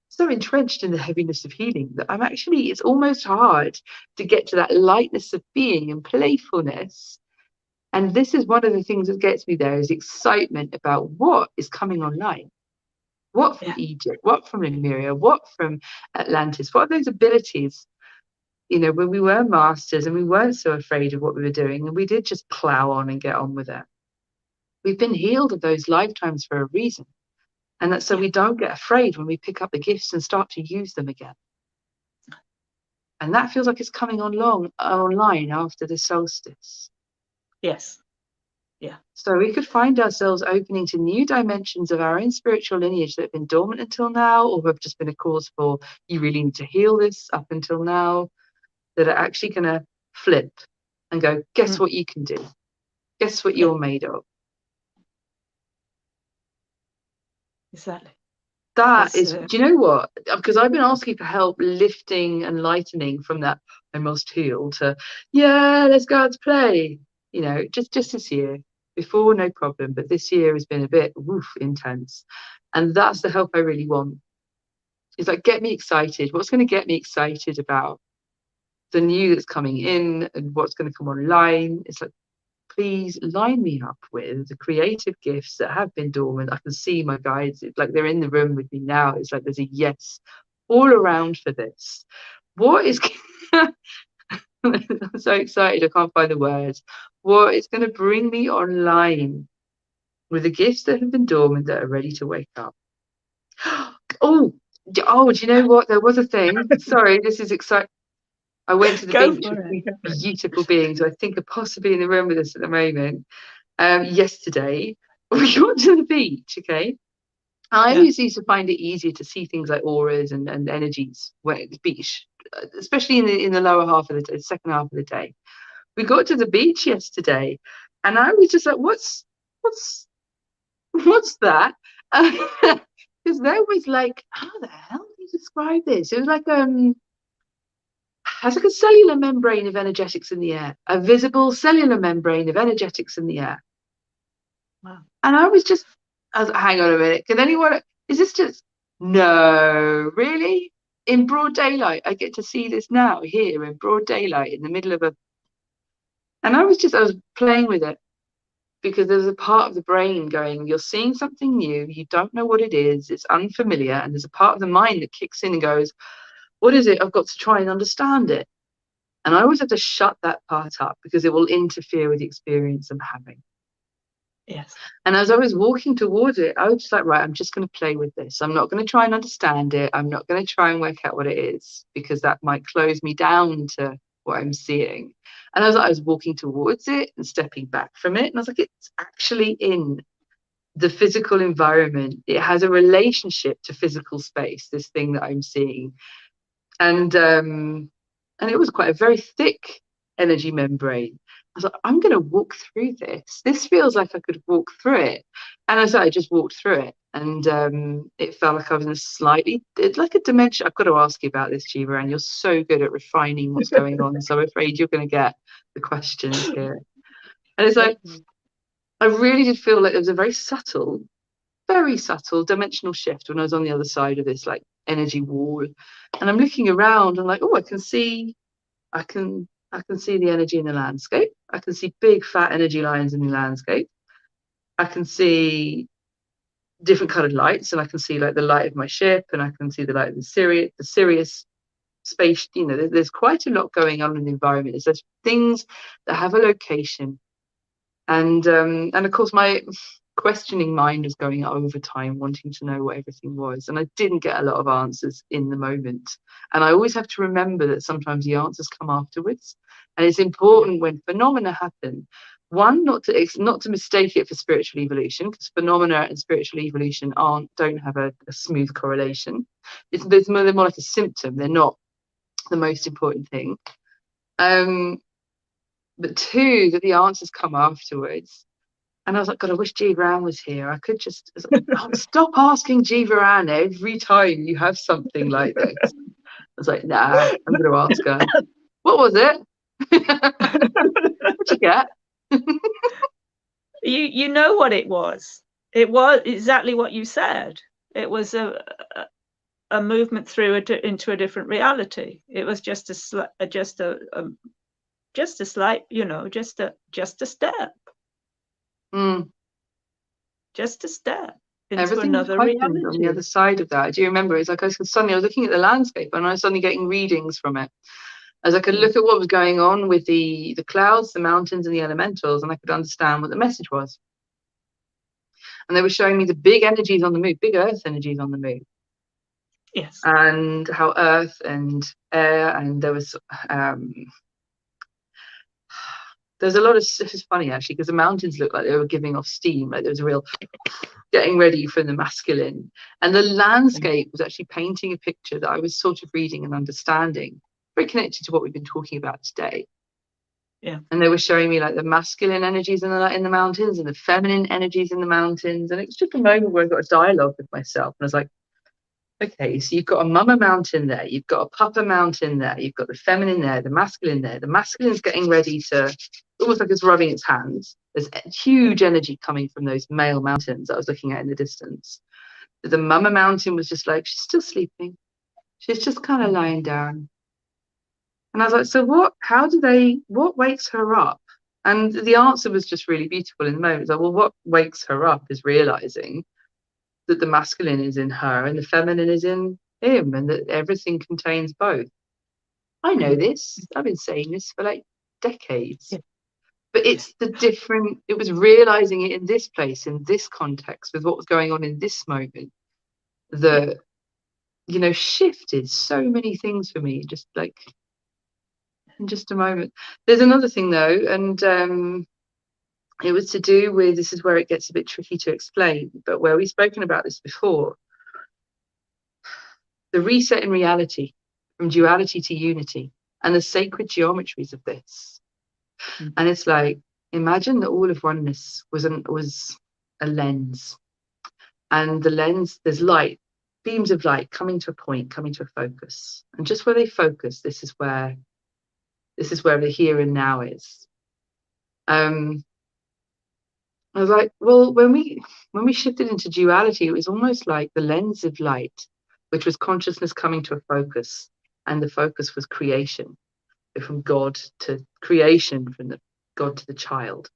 so entrenched in the heaviness of healing that it's almost hard to get to that lightness of being and playfulness. And this is one of the things that gets me there, is excitement about what is coming online. What from Egypt, what from Lemuria, what from Atlantis, what are those abilities, when we were masters and we weren't so afraid of what we were doing and we did just plow on and get on with it. We've been healed of those lifetimes for a reason. And that's so we don't get afraid when we pick up the gifts and start to use them again. And that feels like it's coming online after the solstice. Yes. Yeah. So we could find ourselves opening to new dimensions of our own spiritual lineage that have been dormant until now, or have just been a cause for, you really need to heal this up until now, that are actually going to flip and go, guess what you can do? Guess what you're made of? Exactly. That is, do you know what? Because I've been asking for help lifting and lightening from that I must heal to, let's go out to play. Just this year. Before, no problem, but this year has been a bit intense. And that's the help I really want. It's like, get me excited. What's going to get me excited about the new that's coming in and what's going to come online? It's like, please line me up with the creative gifts that have been dormant. I can see my guides, it's like they're in the room with me now. It's like there's a yes all around for this. What is I'm so excited, I can't find the words. What is going to bring me online with the gifts that have been dormant that are ready to wake up? Oh, do you know what? There was a thing. Sorry, this is exciting. I went to the Go beach for with it. these beautiful beings who I think are possibly in the room with us at the moment. Yesterday, we got to the beach, okay? I always used to find it easier to see things like auras and energies when it's beach, especially in the lower half of the day, second half of the day. We got to the beach yesterday, and I was just like, what's that? Because there was like, how the hell do you describe this? It was like has like a cellular membrane of energetics in the air, a visible cellular membrane of energetics in the air. Wow. And I was like, hang on a minute, can anyone, is this just, no, really? In broad daylight, I get to see this now, here in broad daylight, in the middle of and I was playing with it, because there's a part of the brain going, you're seeing something new, you don't know what it is, it's unfamiliar, and there's a part of the mind that kicks in and goes, what is it? I've got to try and understand it. And I always have to shut that part up, because it will interfere with the experience I'm having. Yes. And as I was walking towards it, I was just like, right, I'm just going to play with this. I'm not going to try and understand it. I'm not going to try and work out what it is, because that might close me down to what I'm seeing. And I was walking towards it and stepping back from it. And I was like, it's actually in the physical environment. It has a relationship to physical space, this thing that I'm seeing. And it was quite a very thick energy membrane. I was like, I'm going to walk through this. This feels like I could walk through it. And I just walked through it. And it felt like I was in it's like a dimension. I've got to ask you about this, GevaAnn. You're so good at refining what's going on. So I'm afraid you're going to get the questions here. And it's like, I really did feel like there was a very subtle dimensional shift when I was on the other side of this like energy wall. And I'm looking around and like, oh, I can see the energy in the landscape. I can see big fat energy lines in the landscape. I can see different colored lights, and I can see like the light of my ship, and I can see the light of the Sirius space. You know, there's quite a lot going on in the environment. There's things that have a location. And of course my questioning mind was going over time, wanting to know what everything was, and I didn't get a lot of answers in the moment. And I always have to remember that sometimes the answers come afterwards, and it's important when phenomena happen, one, not to mistake it for spiritual evolution, because phenomena and spiritual evolution don't have a smooth correlation. They're more like a symptom. They're not the most important thing. But two, that the answers come afterwards. And I was like, God, I wish GevaAnn was here. I could just stop asking GevaAnn every time you have something like this. I was like, nah, I'm going to ask her. What was it? What'd you get? You know what it was. It was exactly what you said. It was a movement through into a different reality. It was just a slight, you know, just a step. Just a step into Everything another heightened reality. on the other side of that. Do you remember? It's like I was looking at the landscape, and I was suddenly getting readings from it, as I could look at what was going on with the clouds, the mountains, and the elementals, and I could understand what the message was. And they were showing me the big energies on the moon, big Earth energies on the moon. Yes. And how Earth and air, and there was there's a lot of, this is funny actually, because the mountains looked like they were giving off steam, like there was a real getting ready for the masculine, and the landscape was actually painting a picture that I was sort of reading and understanding, very connected to what we've been talking about today. Yeah. And they were showing me like the masculine energies in the mountains and the feminine energies in the mountains, and it was just a moment where I got a dialogue with myself, and I was like, okay, so you've got a mama mountain there, you've got a papa mountain there, you've got the feminine there, the masculine there. The masculine's getting ready to, almost like it's rubbing its hands. There's huge energy coming from those male mountains that I was looking at in the distance. The mama mountain was just like, she's still sleeping. She's just kind of lying down. And I was like, so what wakes her up? And the answer was just really beautiful in the moment. It's like, well, what wakes her up is realizing that the masculine is in her and the feminine is in him, and that everything contains both. I know this. I've been saying this for like decades. Yeah. But it's the different, it was realizing it in this place, in this context, with what was going on in this moment, that, you know, shifted so many things for me, just like in just a moment. There's another thing though, and it was to do with, this is where it gets a bit tricky to explain, but where we've spoken about this before, the reset in reality from duality to unity and the sacred geometries of this. And it's like, imagine that all of oneness was a lens, and the lens, there's light, beams of light coming to a point, coming to a focus, and just where they focus, this is where the here and now is. I was like, well, when we shifted into duality, it was almost like the lens of light, which was consciousness coming to a focus, and the focus was creation, from God to creation, from the God to the child.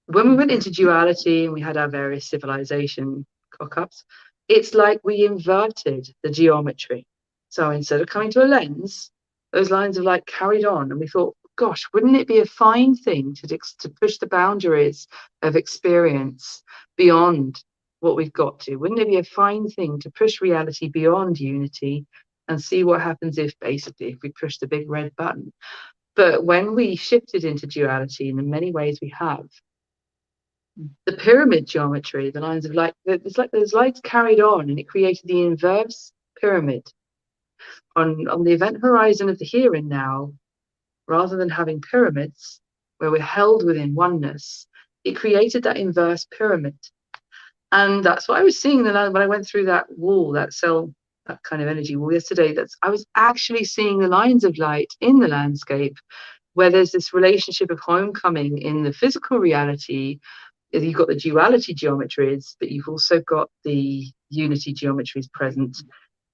When we went into duality and we had our various civilization cock-ups, it's like we inverted the geometry. So instead of coming to a lens, those lines of light carried on, and we thought, gosh, wouldn't it be a fine thing to push the boundaries of experience beyond what we've got to? Wouldn't it be a fine thing to push reality beyond unity and see what happens if we push the big red button? But when we shifted into duality, in the many ways we have, the pyramid geometry, the lines of light, it's like those lights carried on, and it created the inverse pyramid on the event horizon of the here and now. Rather than having pyramids where we're held within oneness, it created that inverse pyramid. And that's what I was seeing when I went through that wall, that cell, that kind of energy wall yesterday. I was actually seeing the lines of light in the landscape, where there's this relationship of homecoming in the physical reality. You've got the duality geometries, but you've also got the unity geometries present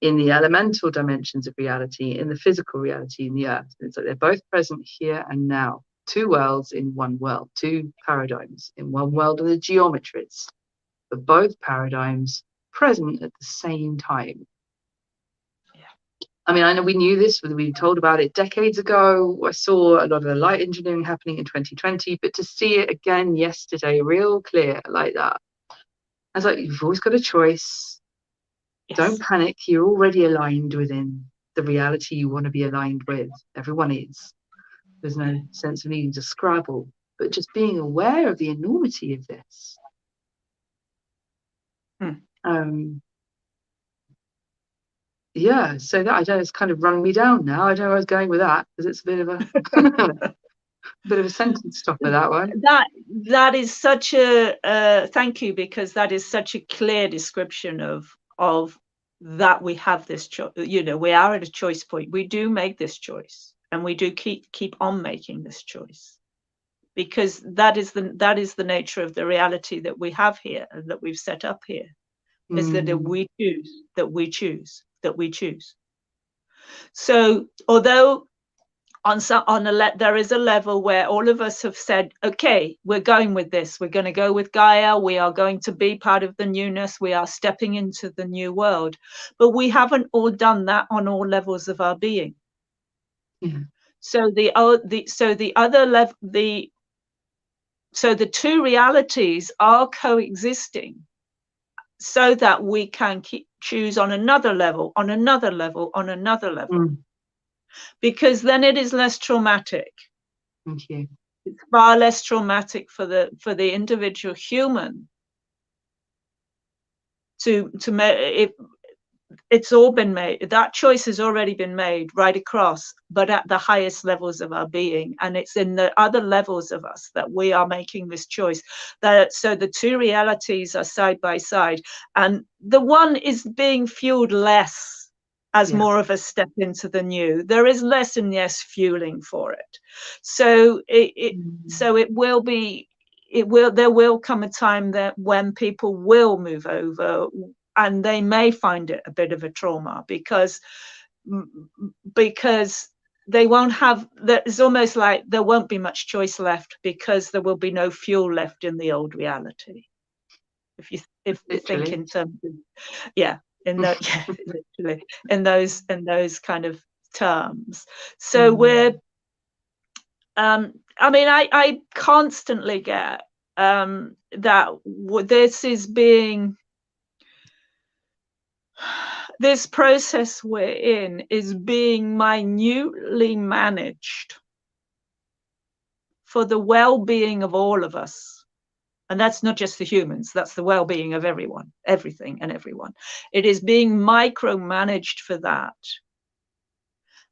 in the elemental dimensions of reality, in the physical reality, in the earth. It's like they're both present here and now. Two worlds in one world, two paradigms in one world of the geometries, but both paradigms present at the same time. Yeah. I mean, I know we knew this, we were told about it decades ago. I saw a lot of the light engineering happening in 2020, but to see it again yesterday, real clear like that, I was like, you've always got a choice. Yes. Don't panic. You're already aligned within the reality you want to be aligned with. Everyone is. There's no sense of needing to scrabble, but just being aware of the enormity of this. Yeah, so that, I don't know, it's kind of run me down now. I don't know where I was going with that, because it's a bit of a bit of a sentence stopper, that one. That is such a thank you, because that is such a clear description of that we have this choice. You know, we are at a choice point. We do make this choice, and we do keep on making this choice, because that is the nature of the reality that we have here and that we've set up here. Is that we choose. So although there is a level where all of us have said, okay, we're going with this, we're going to go with Gaia, we are going to be part of the newness, we are stepping into the new world, but we haven't all done that on all levels of our being. So the two realities are coexisting, so that we can choose on another level, on another level, on another level. Because then it is less traumatic. Thank you. It's far less traumatic for the individual human it's all been made. That choice has already been made right across, but at the highest levels of our being. And it's in the other levels of us that we are making this choice. So the two realities are side by side, and the one is being fueled less as more of us step into the new. There is less and less fueling for it. So there will come a time that when people will move over, and they may find it a bit of a trauma, because they won't have, it's almost like there won't be much choice left, because there will be no fuel left in the old reality. If you think in terms of, in the yeah, literally in those kind of terms. So we're I mean, I constantly get that this is being, this process we're in is being minutely managed for the well-being of all of us. And that's not just the humans, that's the well-being of everyone, everything and everyone. It is being micromanaged for that.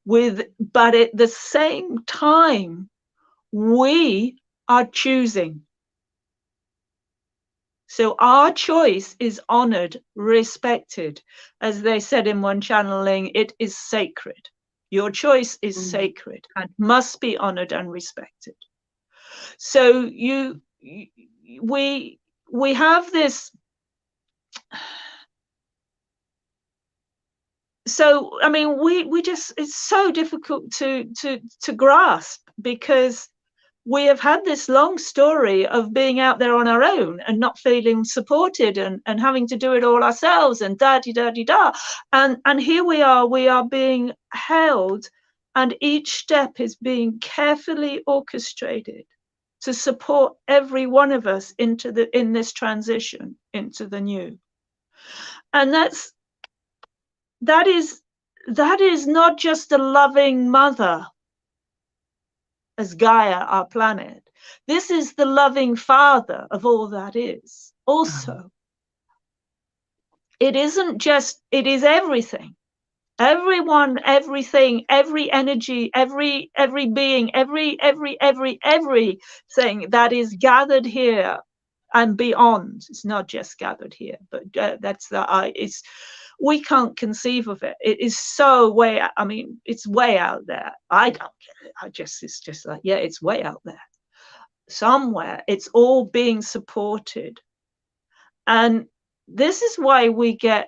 But at the same time, we are choosing. So our choice is honored, respected. As they said in one channeling, it is sacred. Your choice is sacred and must be honored and respected. So we have this. So I mean, we just, it's so difficult to grasp, because we have had this long story of being out there on our own and not feeling supported and having to do it all ourselves and da-di-da-di-da. And here we are being held, and each step is being carefully orchestrated to support every one of us in this transition into the new. And that is not just a loving mother as Gaia, our planet. This is the loving father of all that is also. It isn't just, it is everything. Everyone, everything, every energy, every being, everything that is gathered here and beyond. It's not just gathered here, but that's it's, we can't conceive of it. It is so way, I mean, it's way out there. I don't get it. It's just like, yeah, it's way out there. Somewhere it's all being supported. And this is why we get,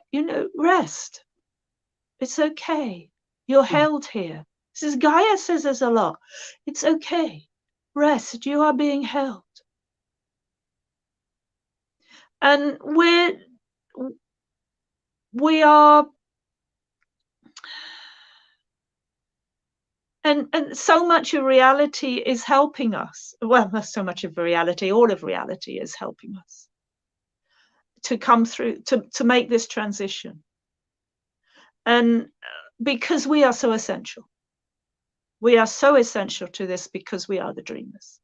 rest. It's okay. You're held here. This is Gaia says us a lot. It's okay. Rest. You are being held. And we are, and so much of reality is helping us. Well, not so much of reality, all of reality is helping us to come through, to make this transition. And because we are so essential. We are so essential to this because we are the dreamers.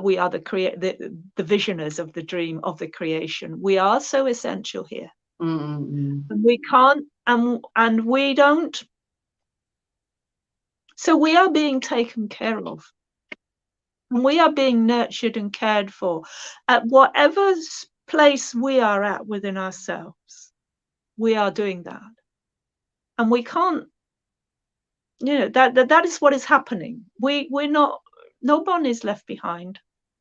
We are the visioners of the dream of the creation. We are so essential here. And we can't, and we don't. So we are being taken care of. And we are being nurtured and cared for at whatever place we are at within ourselves. We are doing that. And we can't, that is what is happening. We're not, no one is left behind.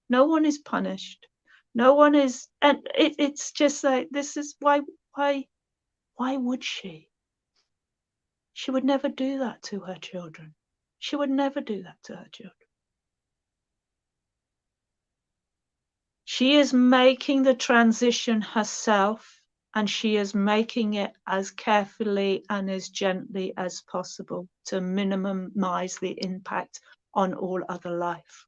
No one is punished. No one is, and it's just like, this is why would she? She would never do that to her children. She would never do that to her children. She is making the transition herself, and she is making it as carefully and as gently as possible to minimize the impact on all other life.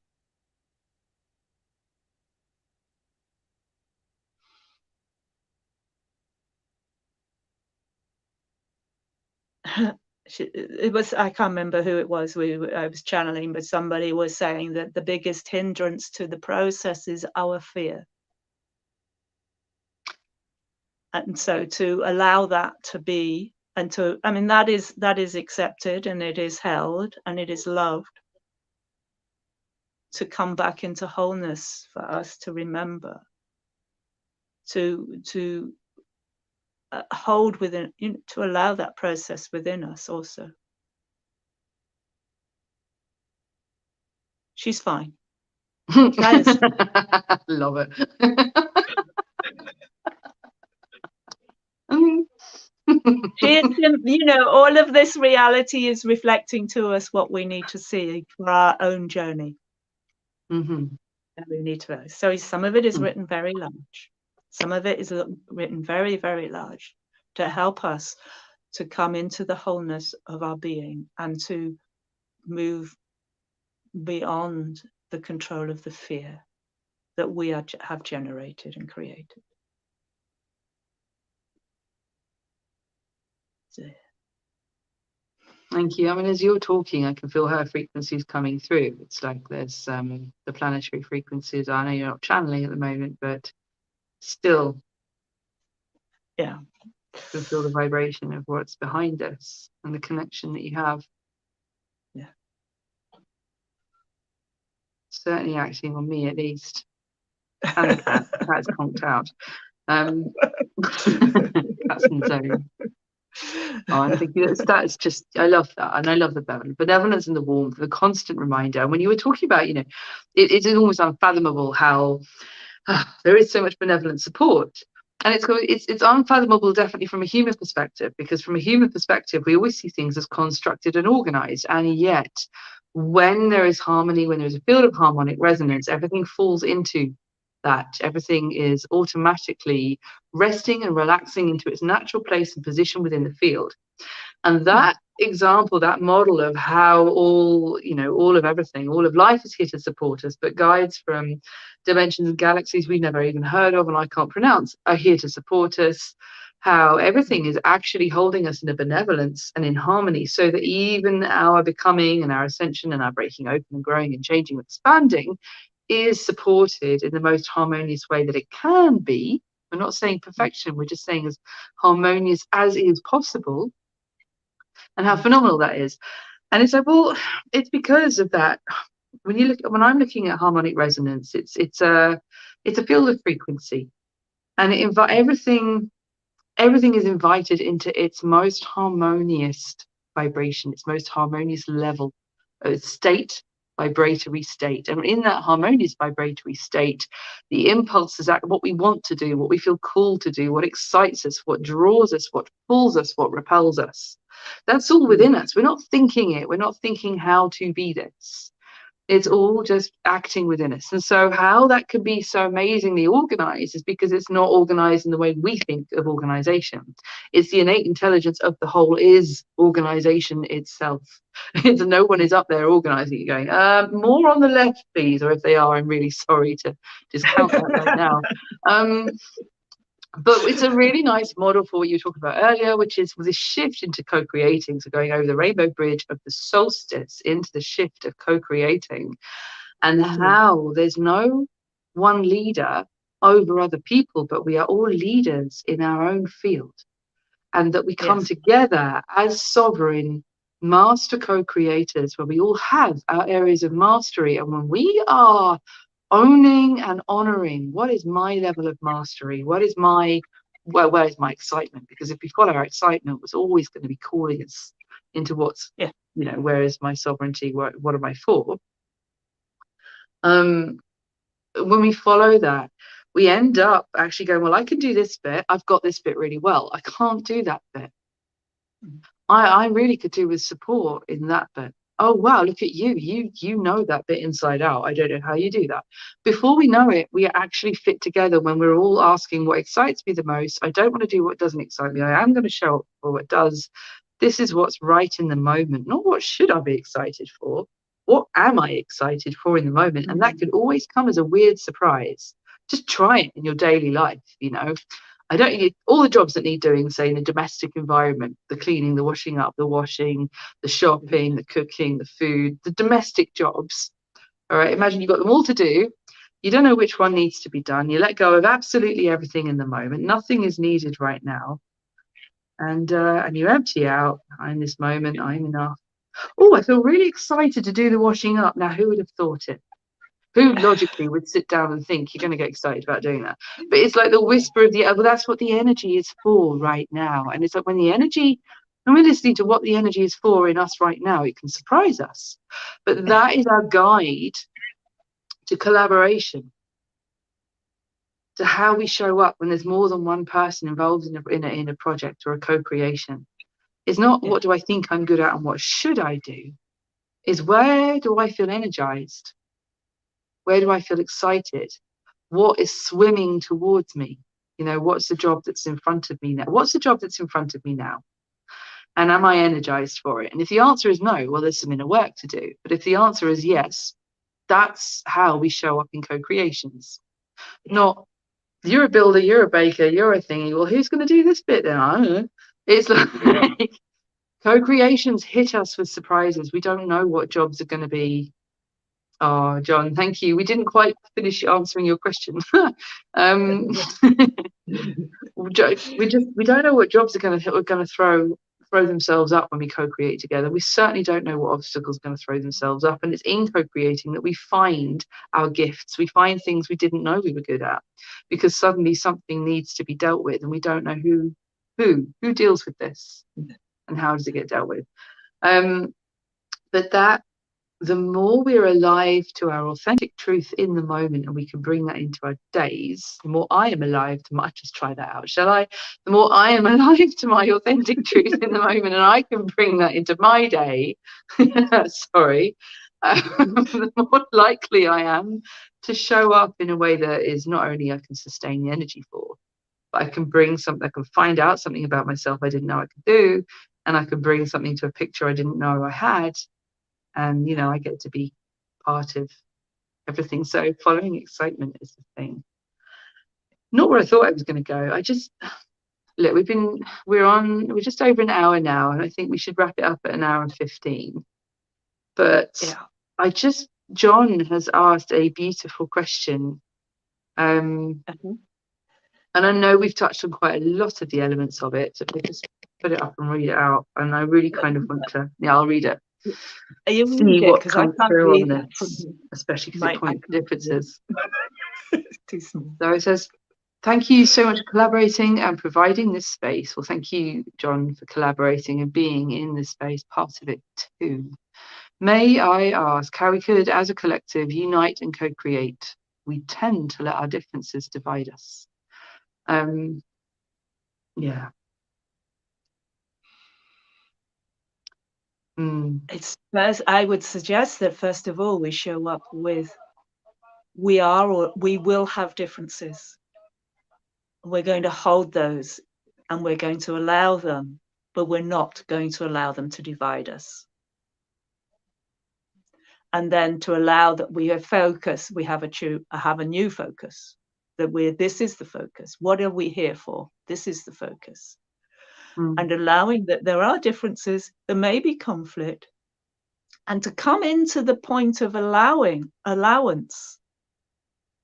It was, I can't remember who it was I was channeling, but somebody was saying that the biggest hindrance to the process is our fear. And so to allow that to be, and to, I mean, that is accepted, and it is held, and it is loved, to come back into wholeness for us to remember, to hold within, to allow that process within us also. She's fine. Love it. She is, all of this reality is reflecting to us what we need to see for our own journey. And we need to. So some of it is written very large. Some of it is written very, very large to help us to come into the wholeness of our being and to move beyond the control of the fear that we have generated and created. So, thank you. I mean, as you're talking, I can feel her frequencies coming through. It's like there's the planetary frequencies. I know you're not channeling at the moment, but still, yeah, you can feel the vibration of what's behind us and the connection that you have. Yeah. Certainly acting on me, at least. And the cat. The cat's conked out. Cat's in the zone. Oh, I'm thinking that's just, I love that. And I love the benevolence and the warmth, the constant reminder. And when you were talking about, it's almost unfathomable how there is so much benevolent support. And it's unfathomable, definitely from a human perspective, because from a human perspective, we always see things as constructed and organized. And yet, when there is harmony, when there's a field of harmonic resonance, everything falls into that. Everything is automatically resting and relaxing into its natural place and position within the field. And that example, that model of how all of everything, all of life is here to support us, but guides from dimensions and galaxies we've never even heard of and I can't pronounce are here to support us, how everything is actually holding us in a benevolence and in harmony, so that even our becoming and our ascension and our breaking open and growing and changing and expanding is supported in the most harmonious way that it can be. We're not saying perfection, we're just saying as harmonious as is possible, and how phenomenal that is. And it's like, well, it's because of that. When I'm looking at harmonic resonance, it's a field of frequency, and everything is invited into its most harmonious vibration, its most harmonious level, state, vibratory state. And in that harmonious vibratory state, the impulses act what we want to do, what we feel called to do, what excites us, what draws us, what pulls us, what repels us. That's all within us. We're not thinking it. We're not thinking how to be this. It's all just acting within us. And so how that can be so amazingly organized is because it's not organized in the way we think of organization. It's the innate intelligence of the whole is organization itself. It's no one is up there organizing it going, more on the left, please. Or if they are, I'm really sorry to discount that right now. But it's a really nice model for what you were talking about earlier, which is this shift into co-creating. So going over the rainbow bridge of the solstice into the shift of co-creating, and how there's no one leader over other people, but we are all leaders in our own field. And that we come together as sovereign master co-creators, where we all have our areas of mastery. And when we are owning and honoring what is my level of mastery, where is my excitement, because if we follow our excitement, it's always going to be calling us into what's where is my sovereignty, what am I for. When we follow that, we end up actually going, well, I can do this bit, I've got this bit really well, I can't do that bit. I really could do with support in that bit. Oh wow, look at you know that bit inside out. I don't know how you do that. Before we know it, we actually fit together when we're all asking what excites me the most. I don't want to do what doesn't excite me. I am going to show up for what does. This is what's right in the moment, not what should I be excited for. What am I excited for in the moment? And that could always come as a weird surprise. Just try it in your daily life, I don't need all the jobs that need doing, say in a domestic environment, the cleaning, the washing up, the washing, the shopping, the cooking, the food, the domestic jobs. All right, imagine you've got them all to do. You don't know which one needs to be done. You let go of absolutely everything in the moment. Nothing is needed right now. And you empty out. In this moment, I'm enough. Oh, I feel really excited to do the washing up. Now, who would have thought it? Who logically would sit down and think you're going to get excited about doing that? But it's like the whisper of well, that's what the energy is for right now. And it's like when we're listening to what the energy is for in us right now, it can surprise us. But that is our guide to collaboration, to how we show up when there's more than one person involved in a project or a co-creation. It's not what do I think I'm good at and what should I do? Is where do I feel energized? Where do I feel excited? What is swimming towards me? You know, what's the job that's in front of me now? What's the job that's in front of me now? And am I energized for it? And if the answer is no, well, there's some inner work to do. But if the answer is yes, that's how we show up in co-creations. Not, you're a builder, you're a baker, you're a thingy. Well, who's going to do this bit then? I don't know. It's like co-creations hit us with surprises. We don't know what jobs are going to be. Oh, John, thank you. We didn't quite finish answering your question. We don't know what jobs are going to throw themselves up when we co-create together. We certainly don't know what obstacles are going to throw themselves up, and it's in co-creating that we find our gifts. We find things we didn't know we were good at, because suddenly something needs to be dealt with, and we don't know who deals with this and how does it get dealt with. But that, the more we're alive to our authentic truth in the moment, and we can bring that into our days, the more I am alive to my, just try that out, shall I? The more I am alive to my authentic truth in the moment, and I can bring that into my day, sorry, the more likely I am to show up in a way that is not only I can sustain the energy for, but I can bring something, I can find out something about myself I didn't know I could do, and I can bring something to a picture I didn't know I had. And, you know, I get to be part of everything. So following excitement is the thing. Not where I thought I was going to go. I just, look, we're just over an hour now, and I think we should wrap it up at an hour and 15. But yeah. John has asked a beautiful question. And I know we've touched on quite a lot of the elements of it. So if we just put it up and read it out. And I really kind of want to, I'll read it. See what comes through on this, especially because it points to differences. Too small. So it says, thank you so much for collaborating and providing this space. Well, thank you, John, for collaborating and being in this space, part of it too. May I ask how we could, as a collective, unite and co-create? We tend to let our differences divide us. Yeah. It's first, I would suggest that first of all we show up with we will have differences. We're going to hold those and we're going to allow them, but we're not going to allow them to divide us. And then to allow that we have focus, we have a new focus, that this is the focus. What are we here for? This is the focus. And allowing that there are differences, there may be conflict, and to come into the point of allowance,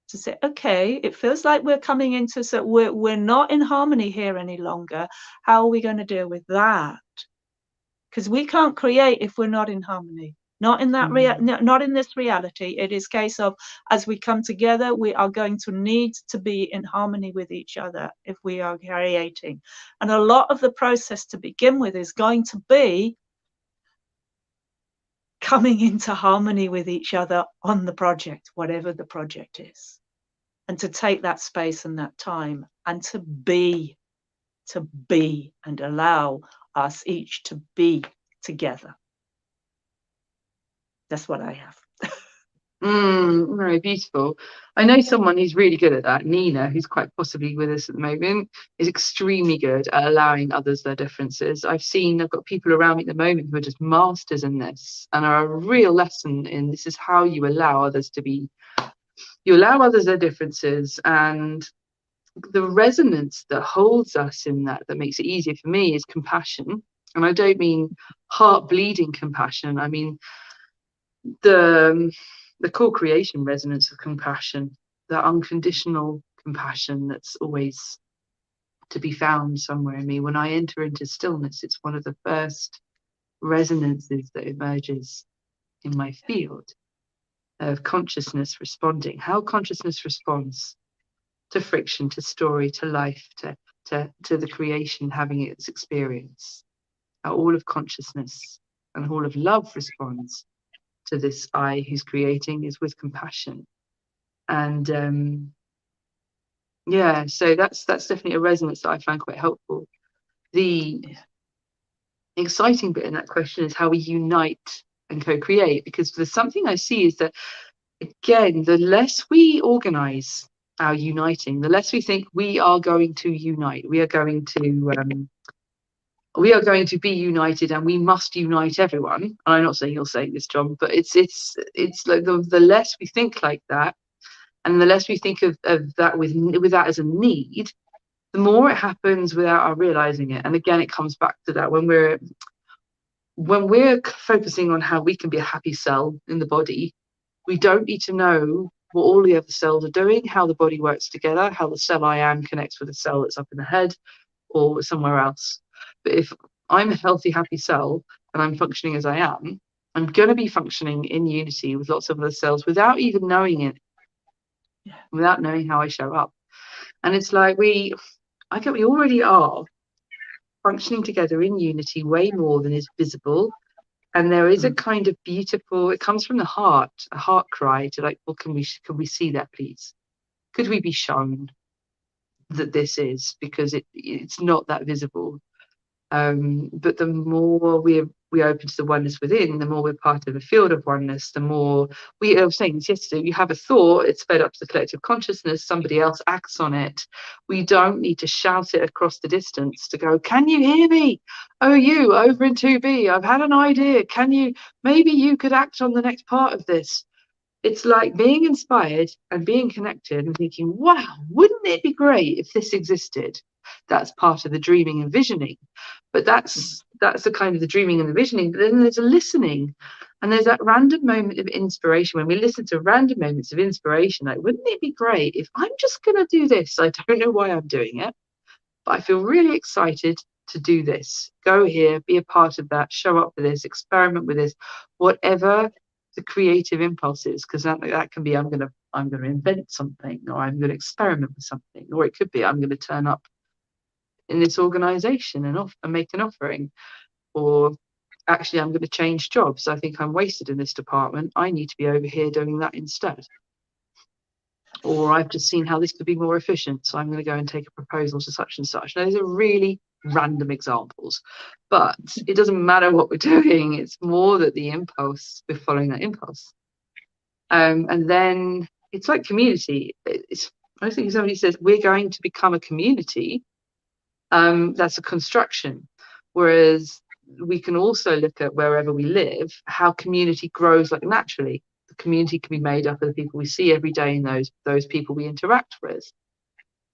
to say, okay, it feels like we're coming into, so we're not in harmony here any longer. How are we going to deal with that? Because we can't create if we're not in harmony. Not in that not in this reality. It is a case of, as we come together, we are going to need to be in harmony with each other if we are creating. And a lot of the process to begin with is going to be coming into harmony with each other on the project, whatever the project is. And to take that space and that time and to be and allow us each to be together. That's what I have. Very beautiful. I know someone who's really good at that. Nina, who's quite possibly with us at the moment, is extremely good at allowing others their differences. I've got people around me at the moment who are just masters in this and are a real lesson in this is how you allow others their differences, and the resonance that holds us in that makes it easier for me is compassion. And I don't mean heart bleeding compassion. I mean the co-creation resonance of compassion, that unconditional compassion that's always to be found somewhere in me. When I enter into stillness, it's one of the first resonances that emerges in my field of consciousness responding. How consciousness responds to friction, to story, to life, to the creation having its experience. How all of consciousness and all of love responds to this I who's creating is with compassion. And yeah, so that's definitely a resonance that I find quite helpful. The exciting bit in that question is how we unite and co-create, because there's something I see is that, again, the less we organize our uniting, the less we think we are going to unite, we are going to be united, and we must unite everyone. And I'm not saying you're saying this, John, but it's like the less we think like that, and the less we think of that with that as a need, the more it happens without our realizing it. And again, it comes back to that when we're focusing on how we can be a happy cell in the body, we don't need to know what all the other cells are doing, how the body works together, how the cell I am connects with the cell that's up in the head or somewhere else. But if I'm a healthy, happy cell and I'm functioning as I am, I'm going to be functioning in unity with lots of other cells without even knowing it, without knowing how I show up. And it's like we already are functioning together in unity way more than is visible. And there is a kind of beautiful, it comes from the heart, a heart cry to like, well, can we see that, please? Could we be shown that this is, because it's not that visible. But the more we open to the oneness within, the more we're part of a field of oneness, the more I was saying this yesterday, you have a thought, it's fed up to the collective consciousness, somebody else acts on it. We don't need to shout it across the distance to go, can you hear me? Oh, you over in 2B, I've had an idea. Maybe you could act on the next part of this. It's like being inspired and being connected and thinking, wow, wouldn't it be great if this existed? That's part of the dreaming and visioning. But that's the kind of the dreaming and the visioning. But then there's a listening, and there's that random moment of inspiration. When we listen to random moments of inspiration, like, wouldn't it be great if I'm just going to do this? I don't know why I'm doing it, but I feel really excited to do this. Go here, be a part of that, show up for this, experiment with this, whatever the creative impulse is, because that can be I'm going to invent something, or I'm going to experiment with something, or it could be I'm going to turn up in this organization and make an offering, or actually I'm going to change jobs. I think I'm wasted in this department. I need to be over here doing that instead. Or I've just seen how this could be more efficient, so I'm going to go and take a proposal to such and such. Now, those are really random examples, but it doesn't matter what we're doing. It's more that the impulse, we're following that impulse. And then it's like community. I think if somebody says we're going to become a community, that's a construction. Whereas we can also look at wherever we live, how community grows like naturally. The community can be made up of the people we see every day and those people we interact with.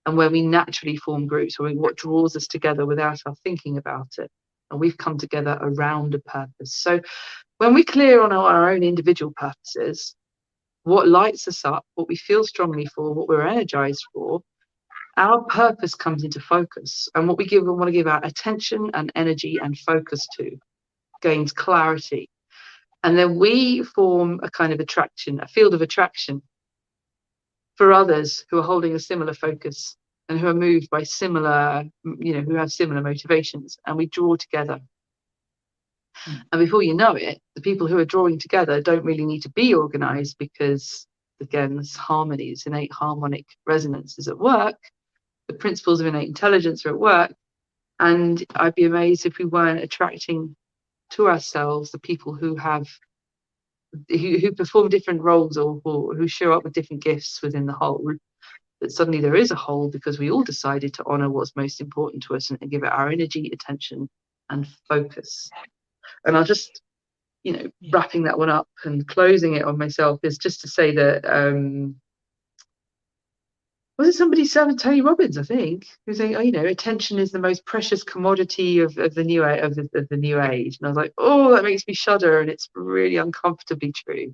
And where we naturally form groups, or what draws us together without our thinking about it. And we've come together around a purpose. So when we're clear on our own individual purposes, what lights us up, what we feel strongly for, what we're energized for, our purpose comes into focus. And what we want to give our attention and energy and focus to gains clarity. And then we form a kind of attraction, a field of attraction for others who are holding a similar focus and who are moved by similar, who have similar motivations, and we draw together. And before you know it, the people who are drawing together don't really need to be organized, because again, this harmony, this innate harmonic resonance is at work. The principles of innate intelligence are at work. And I'd be amazed if we weren't attracting to ourselves the people who perform different roles, or who show up with different gifts within the whole. That suddenly there is a whole, because we all decided to honor what's most important to us and give it our energy, attention, and focus. And I'll just, wrapping that one up and closing it on myself is just to say that was it somebody said, Tony Robbins, I think, who's saying, attention is the most precious commodity of the new of the new age. And I was like, oh, that makes me shudder, and it's really uncomfortably true.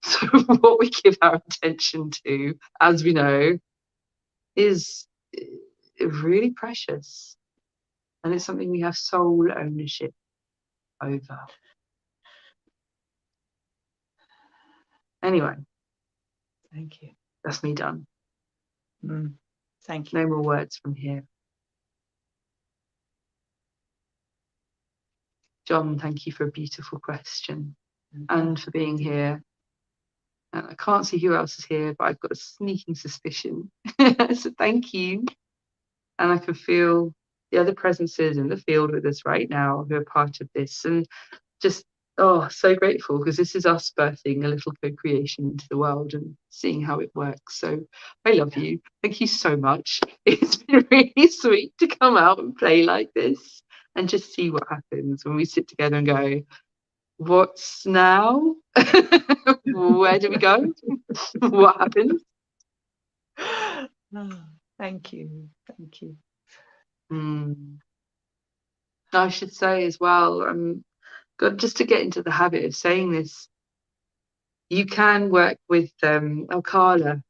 So what we give our attention to, as we know, is really precious, and it's something we have sole ownership over. Anyway, Thank you. that's me done. Thank you. No more words from here. John, thank you for a beautiful question and for being here. And I can't see who else is here, but I've got a sneaking suspicion. So thank you. And I can feel the other presences in the field with us right now who are part of this. And just Oh, so grateful, because this is us birthing a little co-creation into the world and seeing how it works. So I love you. Thank you so much. It's been really sweet to come out and play like this and just see what happens when we sit together and go, what's now? Where do we go? What happens? Oh, thank you. Thank you. I should say as well, God, just to get into the habit of saying this, you can work with oh, Carla,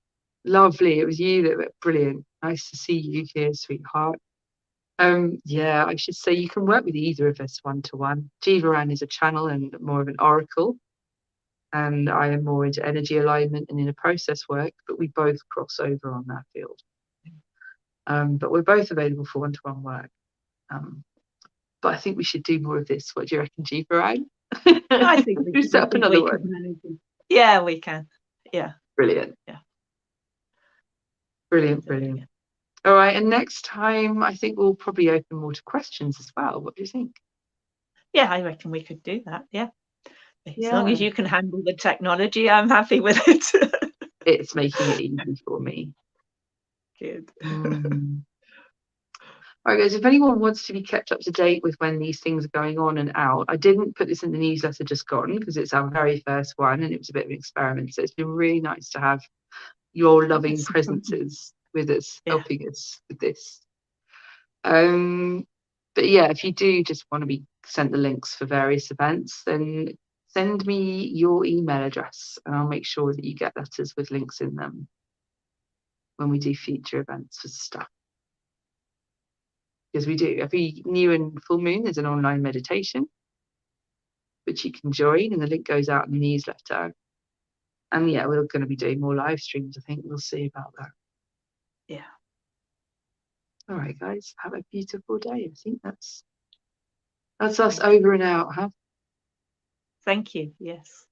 lovely. It was you that were brilliant. Nice to see you here, sweetheart. Yeah, I should say you can work with either of us one-to-one. GevaAnn is a channel and more of an oracle, and I am more into energy alignment and inner process work, but we both cross over on that field. But we're both available for one-to-one work. But I think we should do more of this. What do you reckon, GevaAnn? I think we set up another one. manage it. Yeah, we can. Yeah. Brilliant. Yeah. Brilliant, brilliant. All right, and next time I think we'll probably open more to questions as well. What do you think? Yeah, I reckon we could do that. Yeah. As long as you can handle the technology, I'm happy with it. It's making it easy for me. Good. All right, guys, if anyone wants to be kept up to date with when these things are going on and out, I didn't put this in the newsletter just gone because it's our very first one and it was a bit of an experiment. So it's been really nice to have your loving presences with us, helping us with this. But yeah, if you do just want to be sent the links for various events, then send me your email address and I'll make sure that you get letters with links in them when we do future events for stuff. Because we do, every new and full moon there's an online meditation which you can join, and the link goes out in the newsletter. And yeah, we're going to be doing more live streams. I think we'll see about that. Yeah. All right, guys, have a beautiful day. I think that's us over and out, huh? Thank you. Yes.